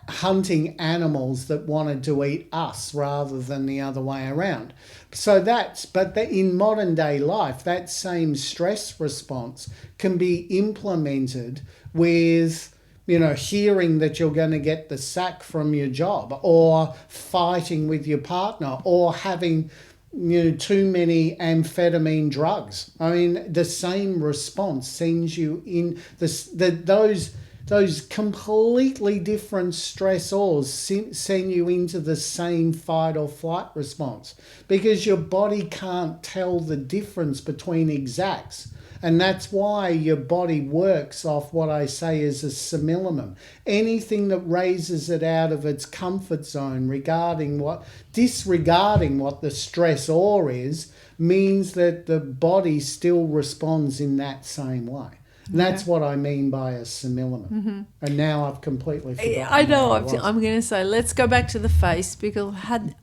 hunting animals that wanted to eat us rather than the other way around. So in modern day life, that same stress response can be implemented with, hearing that you're going to get the sack from your job, or fighting with your partner, or having too many amphetamine drugs. I mean, the same response sends you in those completely different stressors send you into the same fight or flight response, because your body can't tell the difference between exacts. And that's why your body works off what I say is a simillimum. Anything that raises it out of its comfort zone, disregarding what the stressor is, means that the body still responds in that same way. And that's what I mean by a simillimum. Mm-hmm. And now I've completely forgotten. I know. I'm going to say, let's go back to the face, because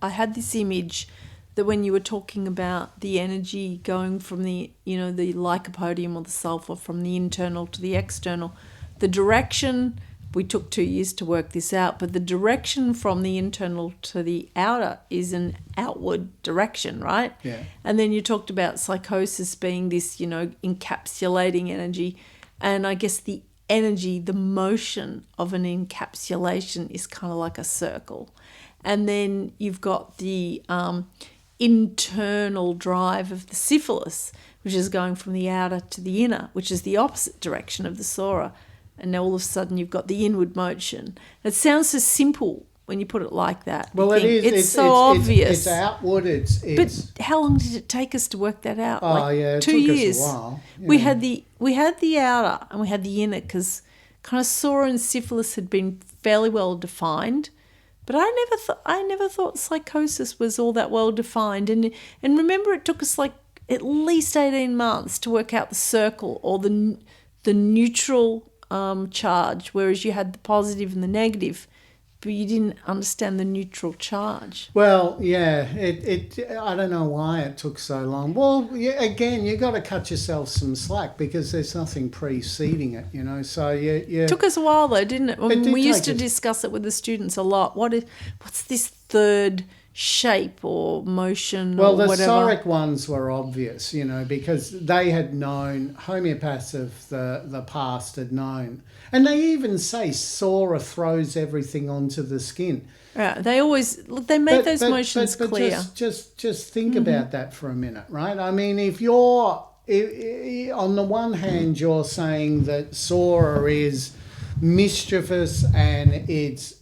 I had this image that when you were talking about the energy going from the lycopodium or the sulfur from the internal to the external, the direction, we took 2 years to work this out, but the direction from the internal to the outer is an outward direction, right? Yeah. And then you talked about psychosis being this, encapsulating energy. And I guess the energy, the motion of an encapsulation is kind of like a circle. And then you've got the internal drive of the syphilis, which which is going from the outer to the inner, which is the opposite direction of the Sora. And now all of a sudden you've got the inward motion. It sounds so simple when you put it like that. Well, it is. It's so obvious. It's outward. It's. But how long did it take us to work that out? Oh, yeah, it 2 took years. us a while. Yeah. We had the outer and we had the inner because kind of Sora and syphilis had been fairly well defined. But I never thought psychosis was all that well defined. And remember, it took us like at least 18 months to work out the circle or the neutral charge, whereas you had the positive and the negative, but you didn't understand the neutral charge. Well, yeah, I don't know why it took so long. Well, yeah, again, you got to cut yourself some slack because there's nothing preceding it, you know. So yeah. It took us a while though, didn't it? We used to discuss it with the students a lot. What's this third shape or motion or whatever? Well, the Soric ones were obvious, you know, because they had known, homeopaths of the past had known. And they even say Sora throws everything onto the skin. Yeah, they made those motions clear. Just think about that for a minute, right? I mean, if you're, on the one hand, you're saying that Sora is mischievous and it's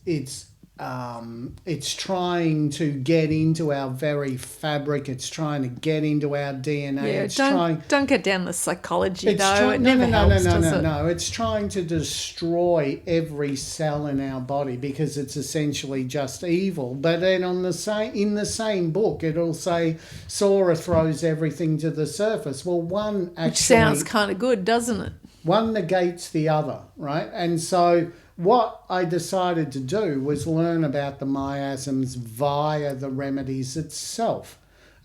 trying to get into our very fabric. It's trying to get into our DNA. Yeah, don't get down the psychology though. No. It's trying to destroy every cell in our body because it's essentially just evil. But then in the same book, it'll say Sora throws everything to the surface. Well, which sounds kind of good, doesn't it? One negates the other, right? And so what I decided to do was learn about the miasms via the remedies itself.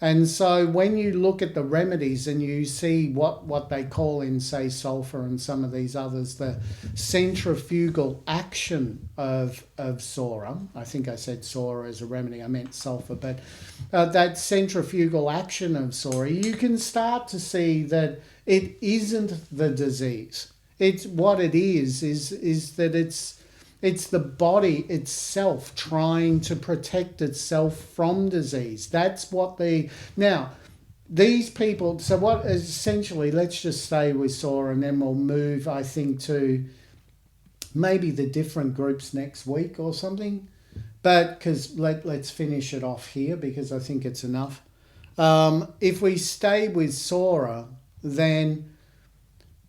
And so when you look at the remedies and you see what they call in, say, sulfur and some of these others, the centrifugal action of Sora, I think I said Sora as a remedy, I meant sulfur, but that centrifugal action of Sora, you can start to see that it isn't the disease. It's what it is that it's the body itself trying to protect itself from disease. That's what these people, so what essentially, let's just stay with Sora and then we'll move, I think, to maybe the different groups next week or something. But because let's finish it off here because I think it's enough. If we stay with Sora, then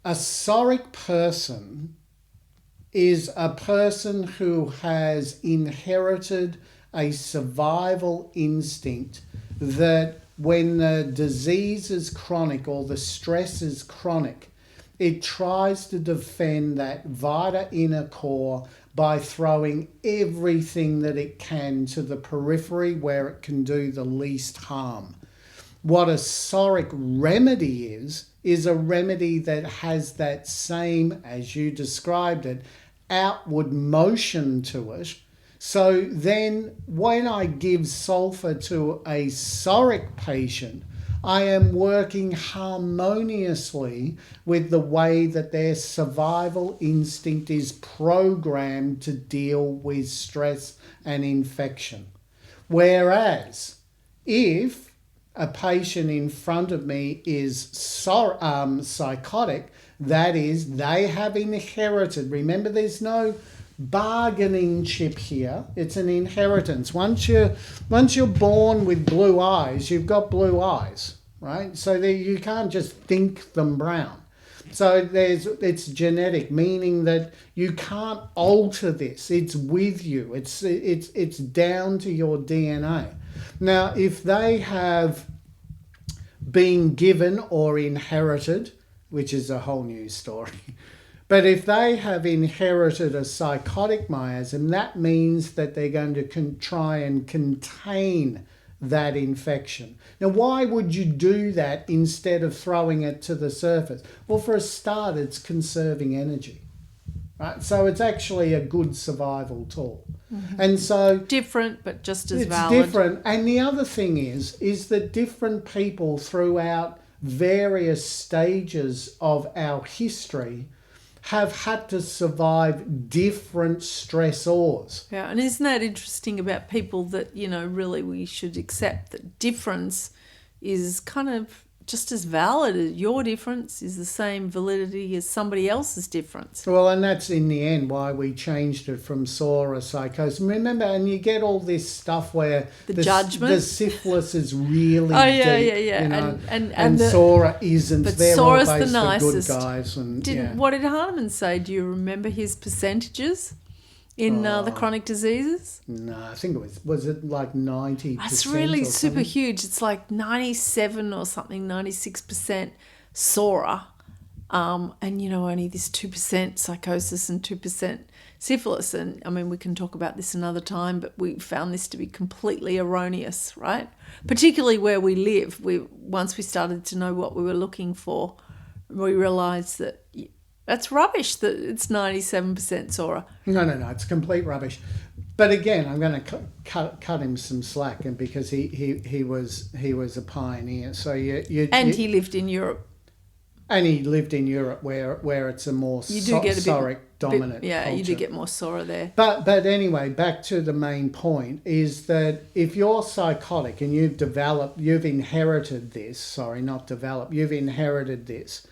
a Soric person is a person who has inherited a survival instinct that when the disease is chronic or the stress is chronic, it tries to defend that vita inner core by throwing everything that it can to the periphery where it can do the least harm. What a Soric remedy is a remedy that has that same, as you described it, outward motion to it. So then when I give sulfur to a Soric patient, I am working harmoniously with the way that their survival instinct is programmed to deal with stress and infection. Whereas if a patient in front of me is psychotic, that is, they have inherited. Remember, there's no bargaining chip here. It's an inheritance. Once you're born with blue eyes, you've got blue eyes, right? So you can't just think them brown. So it's genetic, meaning that you can't alter this. It's with you. It's down to your DNA. Now, if they have been given or inherited, which is a whole new story, but if they have inherited a psychotic miasm, that means that they're going to try and contain that infection. Now, why would you do that instead of throwing it to the surface? Well, for a start, it's conserving energy. Right? So it's actually a good survival tool. Mm-hmm. And so different, but just as valid. It's different. And the other thing is that different people throughout various stages of our history have had to survive different stressors. Yeah, and isn't that interesting about people that, really we should accept that difference is kind of just as valid. Your difference is the same validity as somebody else's difference. Well, and that's in the end why we changed it from Sora Psychosis. Remember, and you get all this stuff where The judgment. the Syphilis is really Oh, yeah, deep, yeah. you know, And the, Sora isn't. but They're Sora's all the based for good nicest. guys. And What did Hahnemann say? Do you remember his percentages in the chronic diseases? No, I think was it like 90%? That's really or super something? huge. It's like 97 or something, 96% Sora. And, only this 2% psychosis and 2% syphilis. And, I mean, we can talk about this another time, but we found this to be completely erroneous, right? Particularly where we live. Once we started to know what we were looking for, we realised that that's rubbish, that it's 97% Sora. No, it's complete rubbish. But again, I'm going to cut him some slack, and because he was a pioneer. So he lived in Europe. And he lived in Europe, where it's a more Soric dominant. Yeah, culture. you do get more Sora there. But anyway, back to the main point is that if you're psychotic and you've inherited this. You've inherited this.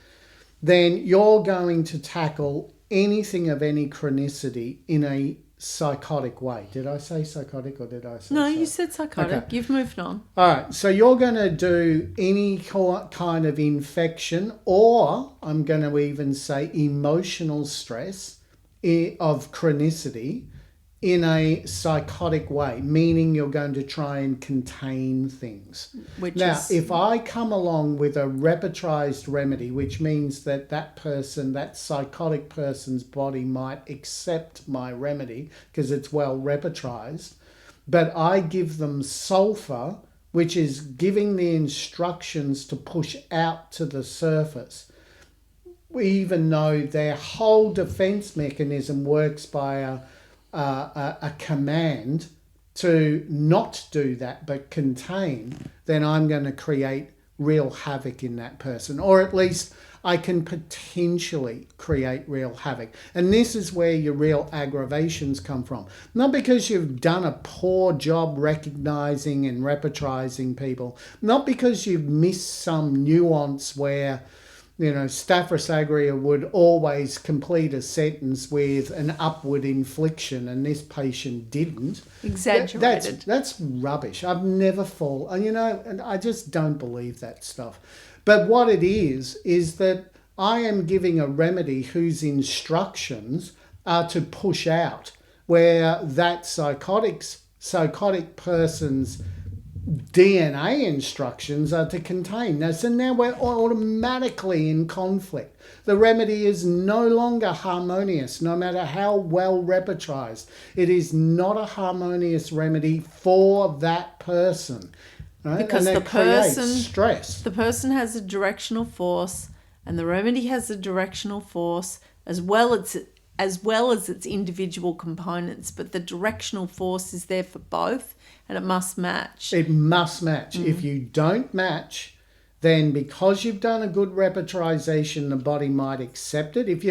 Then you're going to tackle anything of any chronicity in a psychotic way. Did I say psychotic or did I say No, you said psychotic. Okay. You've moved on. All right. So you're going to do any kind of infection, or I'm going to even say emotional stress of chronicity in a psychotic way, meaning you're going to try and contain things. If I come along with a repertorized remedy, which means that psychotic person's body might accept my remedy because it's well repertorized, but I give them sulfur, which is giving the instructions to push out to the surface, even though their whole defense mechanism works by a command to not do that but contain, then I'm going to create real havoc in that person, or at least I can potentially create real havoc. And this is where your real aggravations come from. Not because you've done a poor job recognizing and repertorizing people, not because you've missed some nuance where Staphylos aureus would always complete a sentence with an upward infliction, and this patient didn't. Exaggerated. That's rubbish. I've never and I just don't believe that stuff. But what it is that I am giving a remedy whose instructions are to push out, where that psychotic person's DNA instructions are to contain. So now we're automatically in conflict. The remedy is no longer harmonious, no matter how well repertorized. It is not a harmonious remedy for that person. Right? Because and the person stress. The person has a directional force, and the remedy has a directional force as well as its individual components. But the directional force is there for both, and it must match. It must match. If you don't match, then because you've done a good repertorization, the body might accept it. If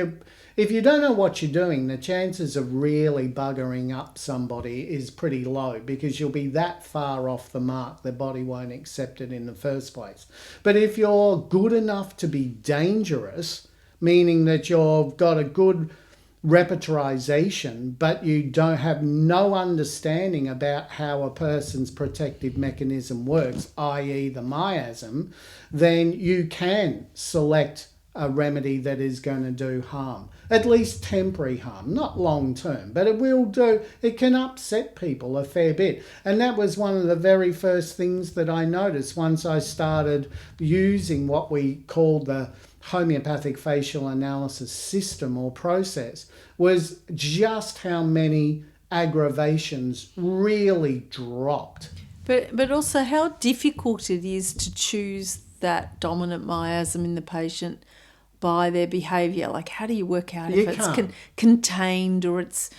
you don't know what you're doing, the chances of really buggering up somebody is pretty low, because you'll be that far off the mark, the body won't accept it in the first place. But if you're good enough to be dangerous, meaning that you've got a good repertorization, but you don't have no understanding about how a person's protective mechanism works, i.e. the miasm, then you can select a remedy that is going to do harm, at least temporary harm, not long term, but it can upset people a fair bit. And that was one of the very first things that I noticed once I started using what we called the homeopathic facial analysis system or process, was just how many aggravations really dropped. But also how difficult it is to choose that dominant miasm in the patient by their behaviour. Like, how do you work out if it's contained or it's,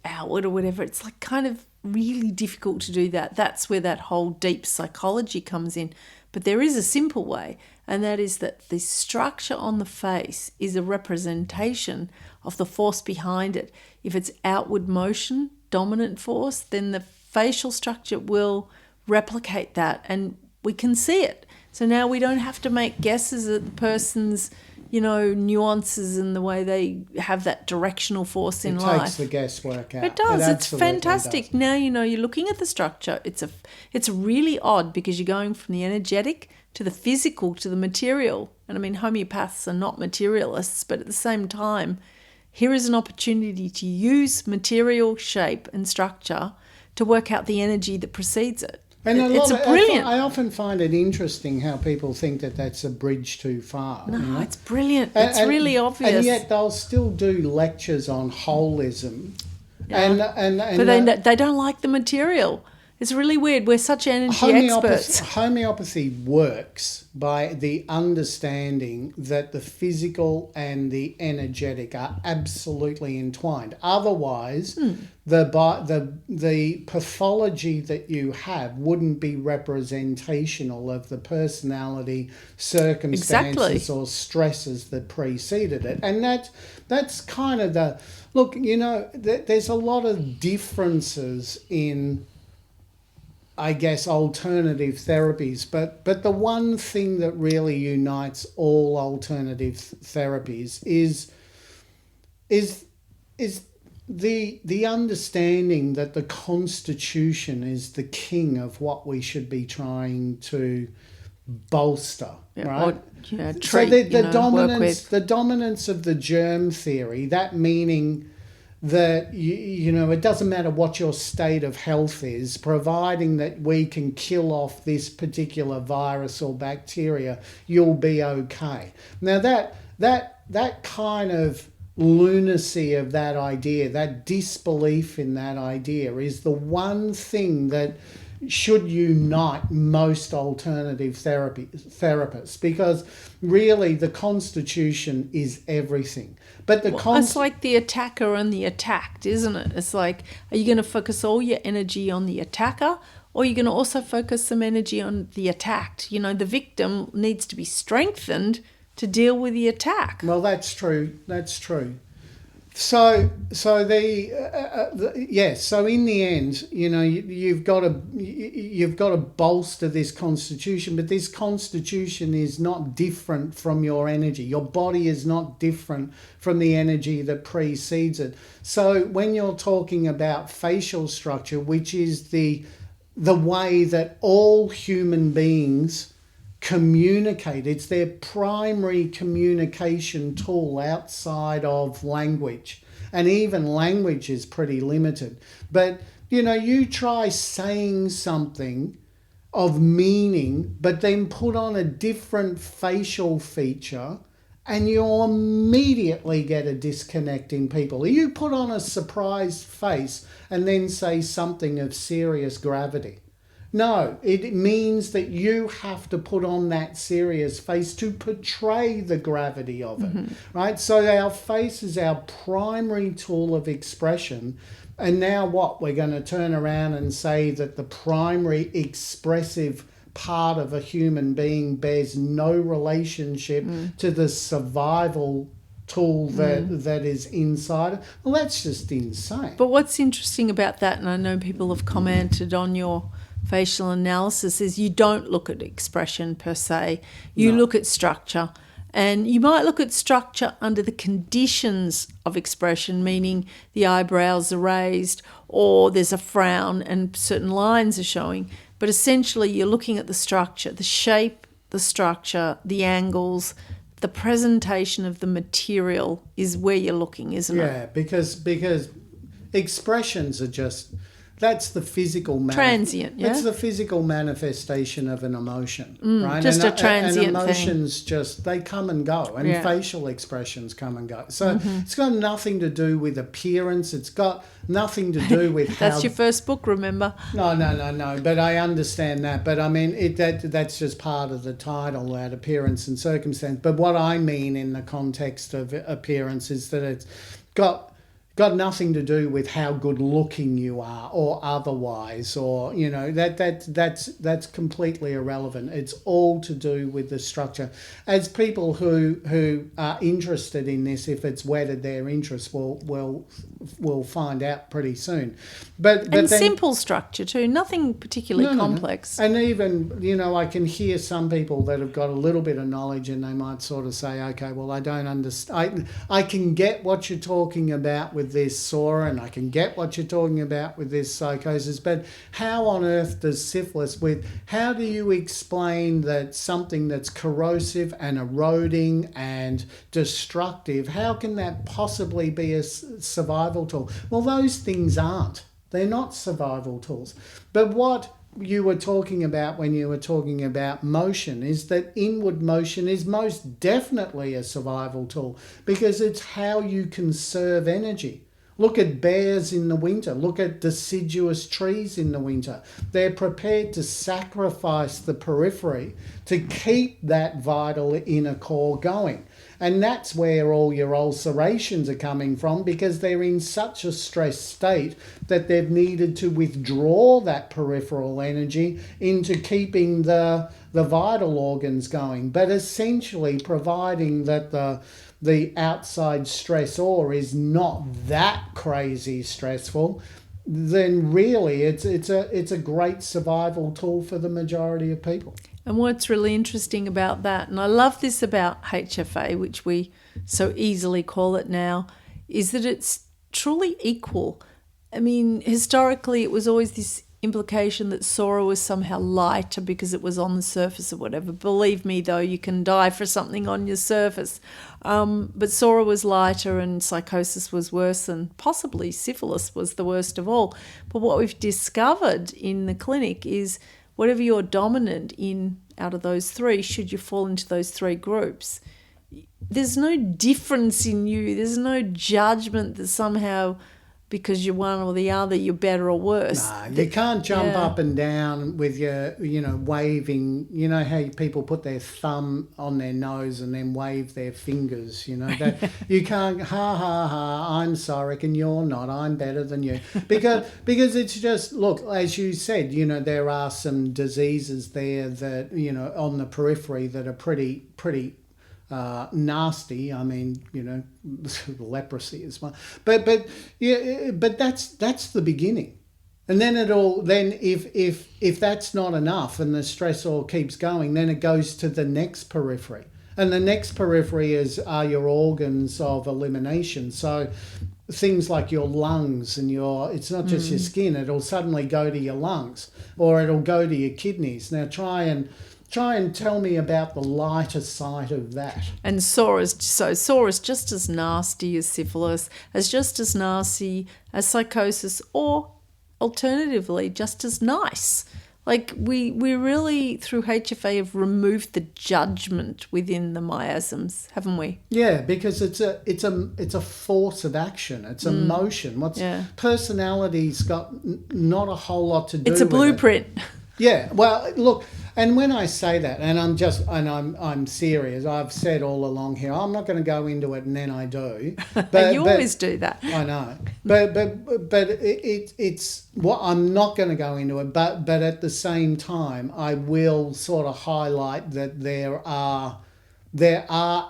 outward or whatever? It's like kind of really difficult to do that. That's where that whole deep psychology comes in. But there is a simple way, and that is that the structure on the face is a representation of the force behind it. If it's outward motion, dominant force, then the facial structure will replicate that, and we can see it. So now we don't have to make guesses at the person's, nuances and the way they have that directional force in life. It takes the guesswork out. It does. It's fantastic. Does. Now, you're looking at the structure. It's really odd because you're going from the energetic to the physical to the material. And I mean, homeopaths are not materialists, but at the same time, here is an opportunity to use material, shape and structure to work out the energy that precedes it. And it's brilliant. I often find it interesting how people think that that's a bridge too far. No, it's brilliant. It's really obvious. And yet they'll still do lectures on holism. Yeah. But they don't like the material. It's really weird. We're such energy experts. Homeopathy works by the understanding that the physical and the energetic are absolutely entwined. Otherwise, the pathology that you have wouldn't be representational of the personality, circumstances, or stresses that preceded it. And that's kind of the... Look, there's a lot of differences in, I guess, alternative therapies, but the one thing that really unites all alternative therapies is the understanding that the Constitution is the king of what we should be trying to bolster, right? Treat, so the dominance of the germ theory, that meaning that it doesn't matter what your state of health is, providing that we can kill off this particular virus or bacteria, you'll be okay. Now that kind of lunacy of that idea, that disbelief in that idea, is the one thing that should unite most alternative therapists, because really the Constitution is everything. But it's like the attacker and the attacked, isn't it? It's like, are you going to focus all your energy on the attacker, or are you going to also focus some energy on the attacked? The victim needs to be strengthened to deal with the attack. Well, that's true. So in the end, you've got to bolster this Constitution, but this Constitution is not different from your energy. Your body is not different from the energy that precedes it. So when you're talking about facial structure, which is the way that all human beings communicate, it's their primary communication tool outside of language, and even language is pretty limited. But you try saying something of meaning but then put on a different facial feature and you immediately get a disconnect in people. You put on a surprised face and then say something of serious gravity. No, it means that you have to put on that serious face to portray the gravity of it, right? So our face is our primary tool of expression. And now what? We're going to turn around and say that the primary expressive part of a human being bears no relationship to the survival tool that is inside. Well, that's just insane. But what's interesting about that, and I know people have commented on your facial analysis, is you don't look at expression per se. You look at structure, and you might look at structure under the conditions of expression, meaning the eyebrows are raised or there's a frown and certain lines are showing. But essentially you're looking at the structure, the shape, the structure, the angles, the presentation of the material is where you're looking, isn't it? Yeah, because expressions are just... That's the physical... transient, yeah? It's the physical manifestation of an emotion, right? Just a transient and emotions thing. They come and go, and facial expressions come and go. So it's got nothing to do with appearance. It's got nothing to do with how... That's your first book, remember? No. But I understand that. But I mean, that's just part of the title, that appearance and circumstance. But what I mean in the context of appearance is that it's got... got nothing to do with how good looking you are or otherwise, or that's completely irrelevant. It's all to do with the structure. As people who are interested in this, if it's whetted their interest, will find out pretty soon. But then, simple structure too, nothing particularly complex. No. And even I can hear some people that have got a little bit of knowledge, and they might sort of say, okay, well, I don't understand. I can get what you're talking about with this Sora, and I can get what you're talking about with this psychosis, but how on earth does syphilis, how do you explain that something that's corrosive and eroding and destructive, how can that possibly be a survival tool? Well, those things aren't. They're not survival tools. But what you were talking about when you were talking about motion is that inward motion is most definitely a survival tool, because it's how you conserve energy. Look at bears in the winter. Look at deciduous trees in the winter. They're prepared to sacrifice the periphery to keep that vital inner core going. And that's where all your ulcerations are coming from, because they're in such a stressed state that they've needed to withdraw that peripheral energy into keeping the vital organs going. But essentially providing that the outside stressor is not that crazy stressful, then really it's a great survival tool for the majority of people. And what's really interesting about that, and I love this about HFA, which we so easily call it now, is that it's truly equal. I mean, historically it was always this implication that Sora was somehow lighter because it was on the surface or whatever. Believe me, though, you can die for something on your surface. But Sora was lighter and psychosis was worse, and possibly syphilis was the worst of all. But what we've discovered in the clinic is whatever you're dominant in out of those three, should you fall into those three groups, there's no difference in you. There's no judgment that somehow because you're one or the other, you're better or worse. Nah, you can't jump up and down with your, waving. You know how people put their thumb on their nose and then wave their fingers, that you can't, ha, ha, ha, I'm sorry, and you're not, I'm better than you. Because it's just, look, as you said, there are some diseases there that, on the periphery that are pretty nasty. I mean, leprosy is one, but that's the beginning, and then if that's not enough and the stressor keeps going, then it goes to the next periphery, and the next periphery are your organs of elimination. So things like your lungs and it's not just your skin. It'll suddenly go to your lungs, or it'll go to your kidneys. Now try and tell me about the lighter side of that. And Sora's just as nasty as syphilis, as just as nasty as psychosis, or alternatively, just as nice. Like we really, through HFA, have removed the judgment within the miasms, haven't we? Yeah, because it's a force of action. It's a motion. Personality's got not a whole lot to do with it. It's a blueprint. Yeah, well, look, and when I say that, and I'm serious, I've said all along here, I'm not going to go into it, and then I do. But you always do that. I know, but it's what I'm not going to go into it. But at the same time, I will sort of highlight that there are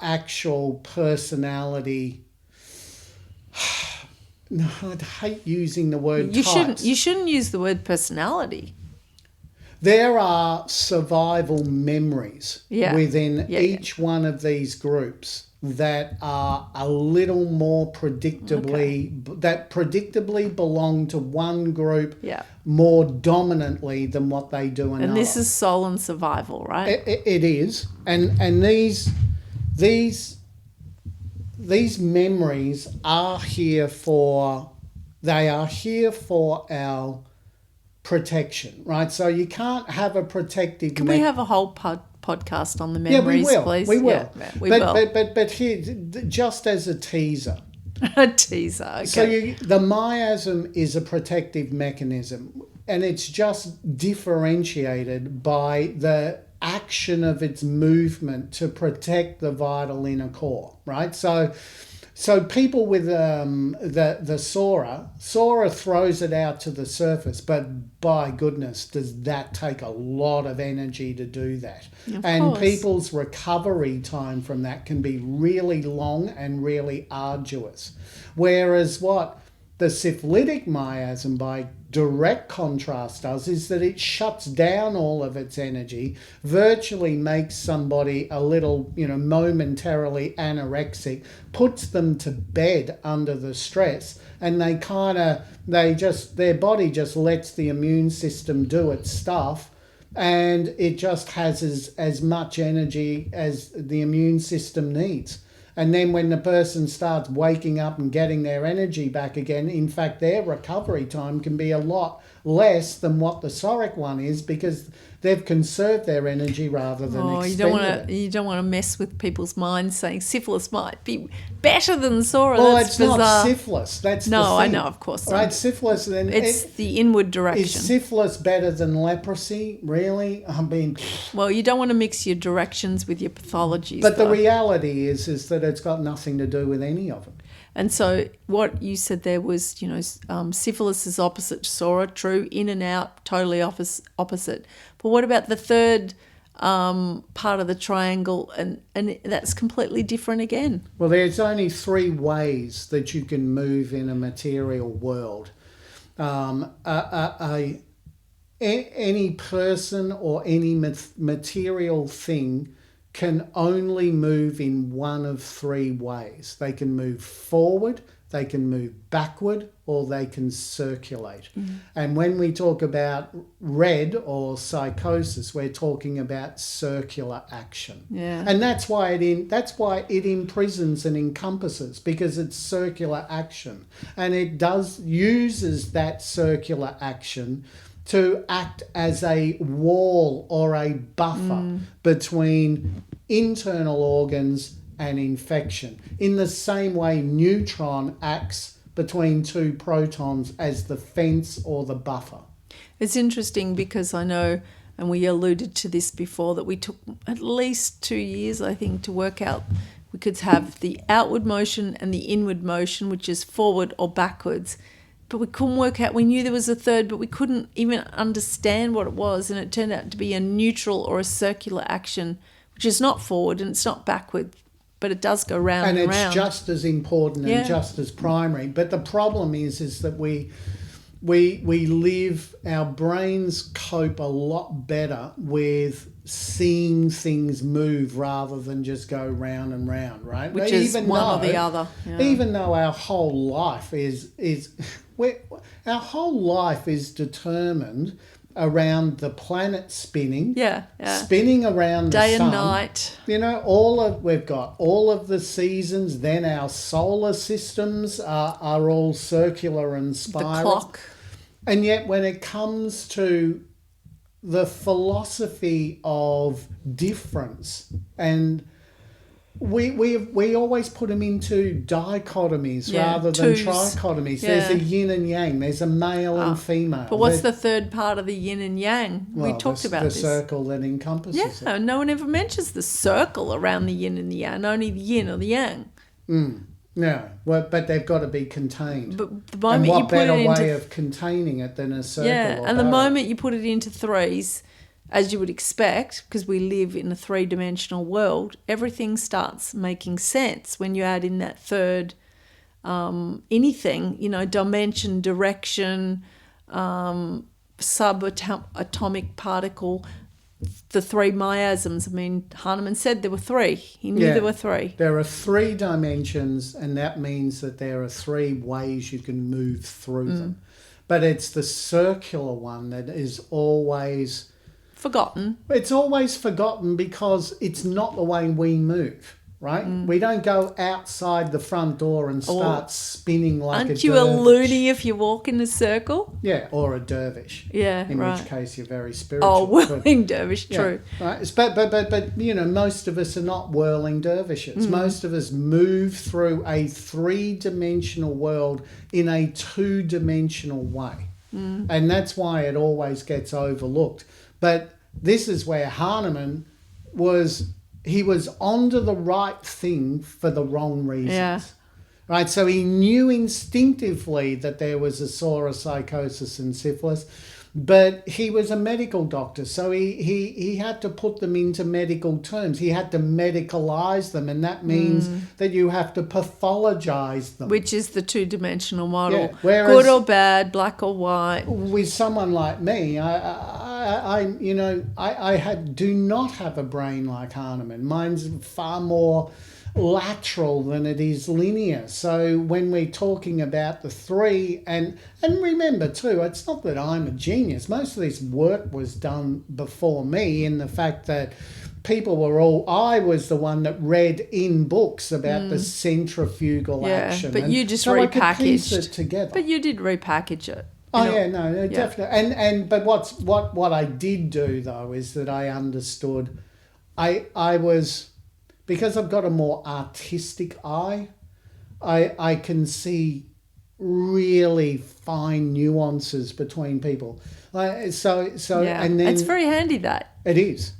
actual personality. No, I'd hate using the word types. You shouldn't use the word personality. There are survival memories within each one of these groups that are a little more that predictably belong to one group more dominantly than what they do another. And this is soul and survival, right? It is. And these memories are here for our protection, right? So you can't have a protective... Can we have a whole podcast on the memories, please? We will. Yeah, we will. But here, just as a teaser. A teaser, okay. So the miasm is a protective mechanism, and it's just differentiated by the action of its movement to protect the vital inner core, right? So So people with the Sora throws it out to the surface, but by goodness, does that take a lot of energy to do that? Of and course. People's recovery time from that can be really long and really arduous. Whereas what the syphilitic miasm, by direct contrast, does is that it shuts down all of its energy, virtually makes somebody a little, momentarily anorexic, puts them to bed under the stress, and their body just lets the immune system do its stuff, and it just has as much energy as the immune system needs. And then when the person starts waking up and getting their energy back again, in fact, their recovery time can be a lot less than what the Soric one is, because they've conserved their energy rather than expended it. You don't want to mess with people's minds saying syphilis might be better than Sora. Well, That's it's bizarre. not syphilis. That's the thing. I know, of course not. Right, syphilis. It's the inward direction. Is syphilis better than leprosy? Really? I mean, well, you don't want to mix your directions with your pathologies. But the reality is that it's got nothing to do with any of it. And so what you said there was, syphilis is opposite Sora, true, in and out, totally opposite. But what about the third part of the triangle, and that's completely different again? Well, there's only 3 ways that you can move in a material world. Any person or any material thing can only move in one of 3 ways. They can move forward, they can move backward, or they can circulate. Mm-hmm. And when we talk about red or psychosis, we're talking about circular action. Yeah. And that's why it imprisons and encompasses, because it's circular action. And it uses that circular action to act as a wall or a buffer between internal organs and infection. In the same way, neutron acts between 2 protons as the fence or the buffer. It's interesting because I know, and we alluded to this before, that we took at least 2 years, I think, to work out we could have the outward motion and the inward motion, which is forward or backwards. But we couldn't work out, we knew there was a third, but we couldn't even understand what it was. And it turned out to be a neutral or a circular action, which is not forward and it's not backward, but it does go round and round. And it's just as important and just as primary. But the problem is that we live, our brains cope a lot better with seeing things move rather than just go round and round, right? Which is one or the other. Yeah. Even though our whole life is determined around the planet spinning, spinning around day the sun. And night. We've got all of the seasons. Then our solar systems are all circular and spiral. The clock. And yet, when it comes to the philosophy of difference, and we always put them into dichotomies rather than trichotomies. Yeah. There's a yin and yang. There's a male and female. But what's the third part of the yin and yang? We talked about this. The circle that encompasses it. Yeah, no one ever mentions the circle around the yin and the yang, only the yin or the yang. No, but they've got to be contained. But the moment and what you put better it into, way of containing it than a circle? Yeah, and the moment you put it into 3s, as you would expect, because we live in a 3-dimensional world, everything starts making sense when you add in that third anything, dimension, direction, subatomic particle, the 3 miasms. I mean, Hahnemann said there were 3. He knew there were 3. There are 3 dimensions, and that means that there are 3 ways you can move through them. But it's the circular one that is always forgotten. It's always forgotten because it's not the way we move. Right? We don't go outside the front door and start spinning like a dervish. Aren't you a loony if you walk in a circle? Yeah, or a dervish. Yeah, in right. which case you're very spiritual. Oh, whirling dervish, true. Right. But most of us are not whirling dervishes. Most of us move through a 3-dimensional world in a 2-dimensional way. And that's why it always gets overlooked. But this is where Hahnemann was... He was onto the right thing for the wrong reasons. Yeah. right? So he knew instinctively that there was a Sora, Psychosis and Syphilis, but he was a medical doctor, so he had to put them into medical terms. He had to medicalize them, and that means that you have to pathologize them. Which is the two-dimensional model. Yeah, whereas good or bad, black or white. with someone like me, I do not have a brain like Hahnemann. Mine's far more lateral than it is linear. So when we're talking about the three, and remember too, it's not that I'm a genius. Most of this work was done before me, in the fact that I was the one that read in books about the centrifugal action. But you just so repackaged I could piece it together. But you did repackage it. Definitely. But what I did do though is that I understood. I was, because I've got a more artistic eye, I can see really fine nuances between people. And then it's very handy, that. it is.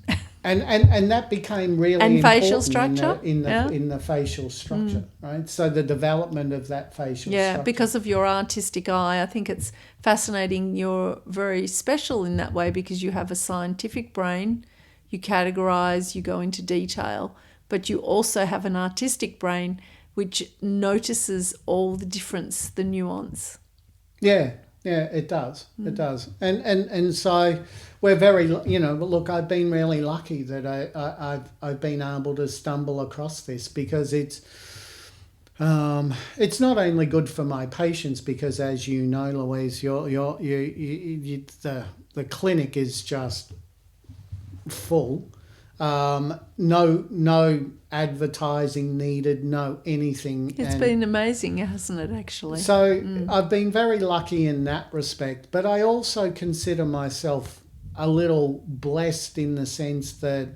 And that became really important facial structure in the facial structure, right? So the development of that facial structure. Because of your artistic eye, I think it's fascinating. You're very special in that way because you have a scientific brain, you categorize, you go into detail, but you also have an artistic brain which notices all the difference, the nuance. Yeah, it does. It does. And so we're very, look, I've been really lucky that I've been able to stumble across this, because it's not only good for my patients, because as you know, Louise, the clinic is just full. No advertising needed, no anything. It's been amazing, hasn't it, actually? So I've been very lucky in that respect, but I also consider myself a little blessed in the sense that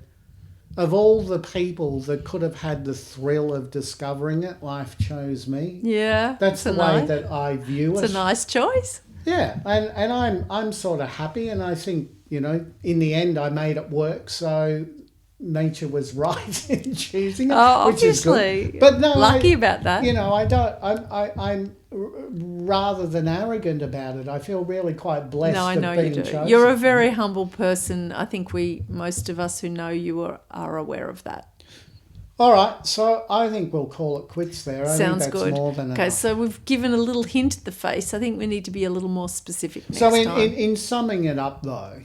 of all the people that could have had the thrill of discovering it, life chose me. Yeah. That's the way that I view it. It's a nice choice. Yeah, and I'm sort of happy, and I think, in the end I made it work, so nature was right in choosing it, which obviously. is good. But no, lucky about that. I'm rather than arrogant about it. I feel really quite blessed. No, I know you do. Chosen. You're a very humble person. I think most of us who know you are aware of that. All right, so I think we'll call it quits there. Sounds think that's good. More than okay, enough. So we've given a little hint at the face. I think we need to be a little more specific next time. So in summing it up, though,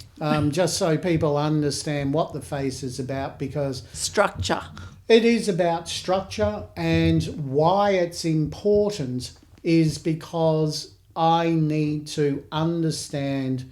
just so people understand what the face is about, because structure. It is about structure, and why it's important is because I need to understand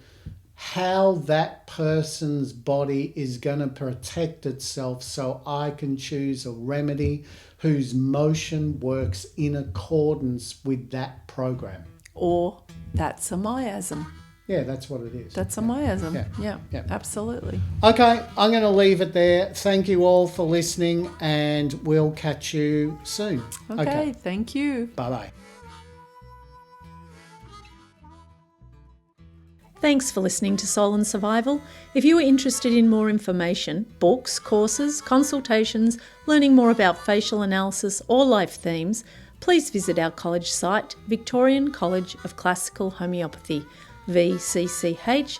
how that person's body is going to protect itself, so I can choose a remedy whose motion works in accordance with that program. Or that's a miasm. Yeah, that's what it is. That's a miasm. Yeah, absolutely. Okay, I'm going to leave it there. Thank you all for listening, and we'll catch you soon. Okay. Thank you. Bye-bye. Thanks for listening to Soul and Survival. If you are interested in more information, books, courses, consultations, learning more about facial analysis or life themes, please visit our college site, Victorian College of Classical Homeopathy, vcch.org.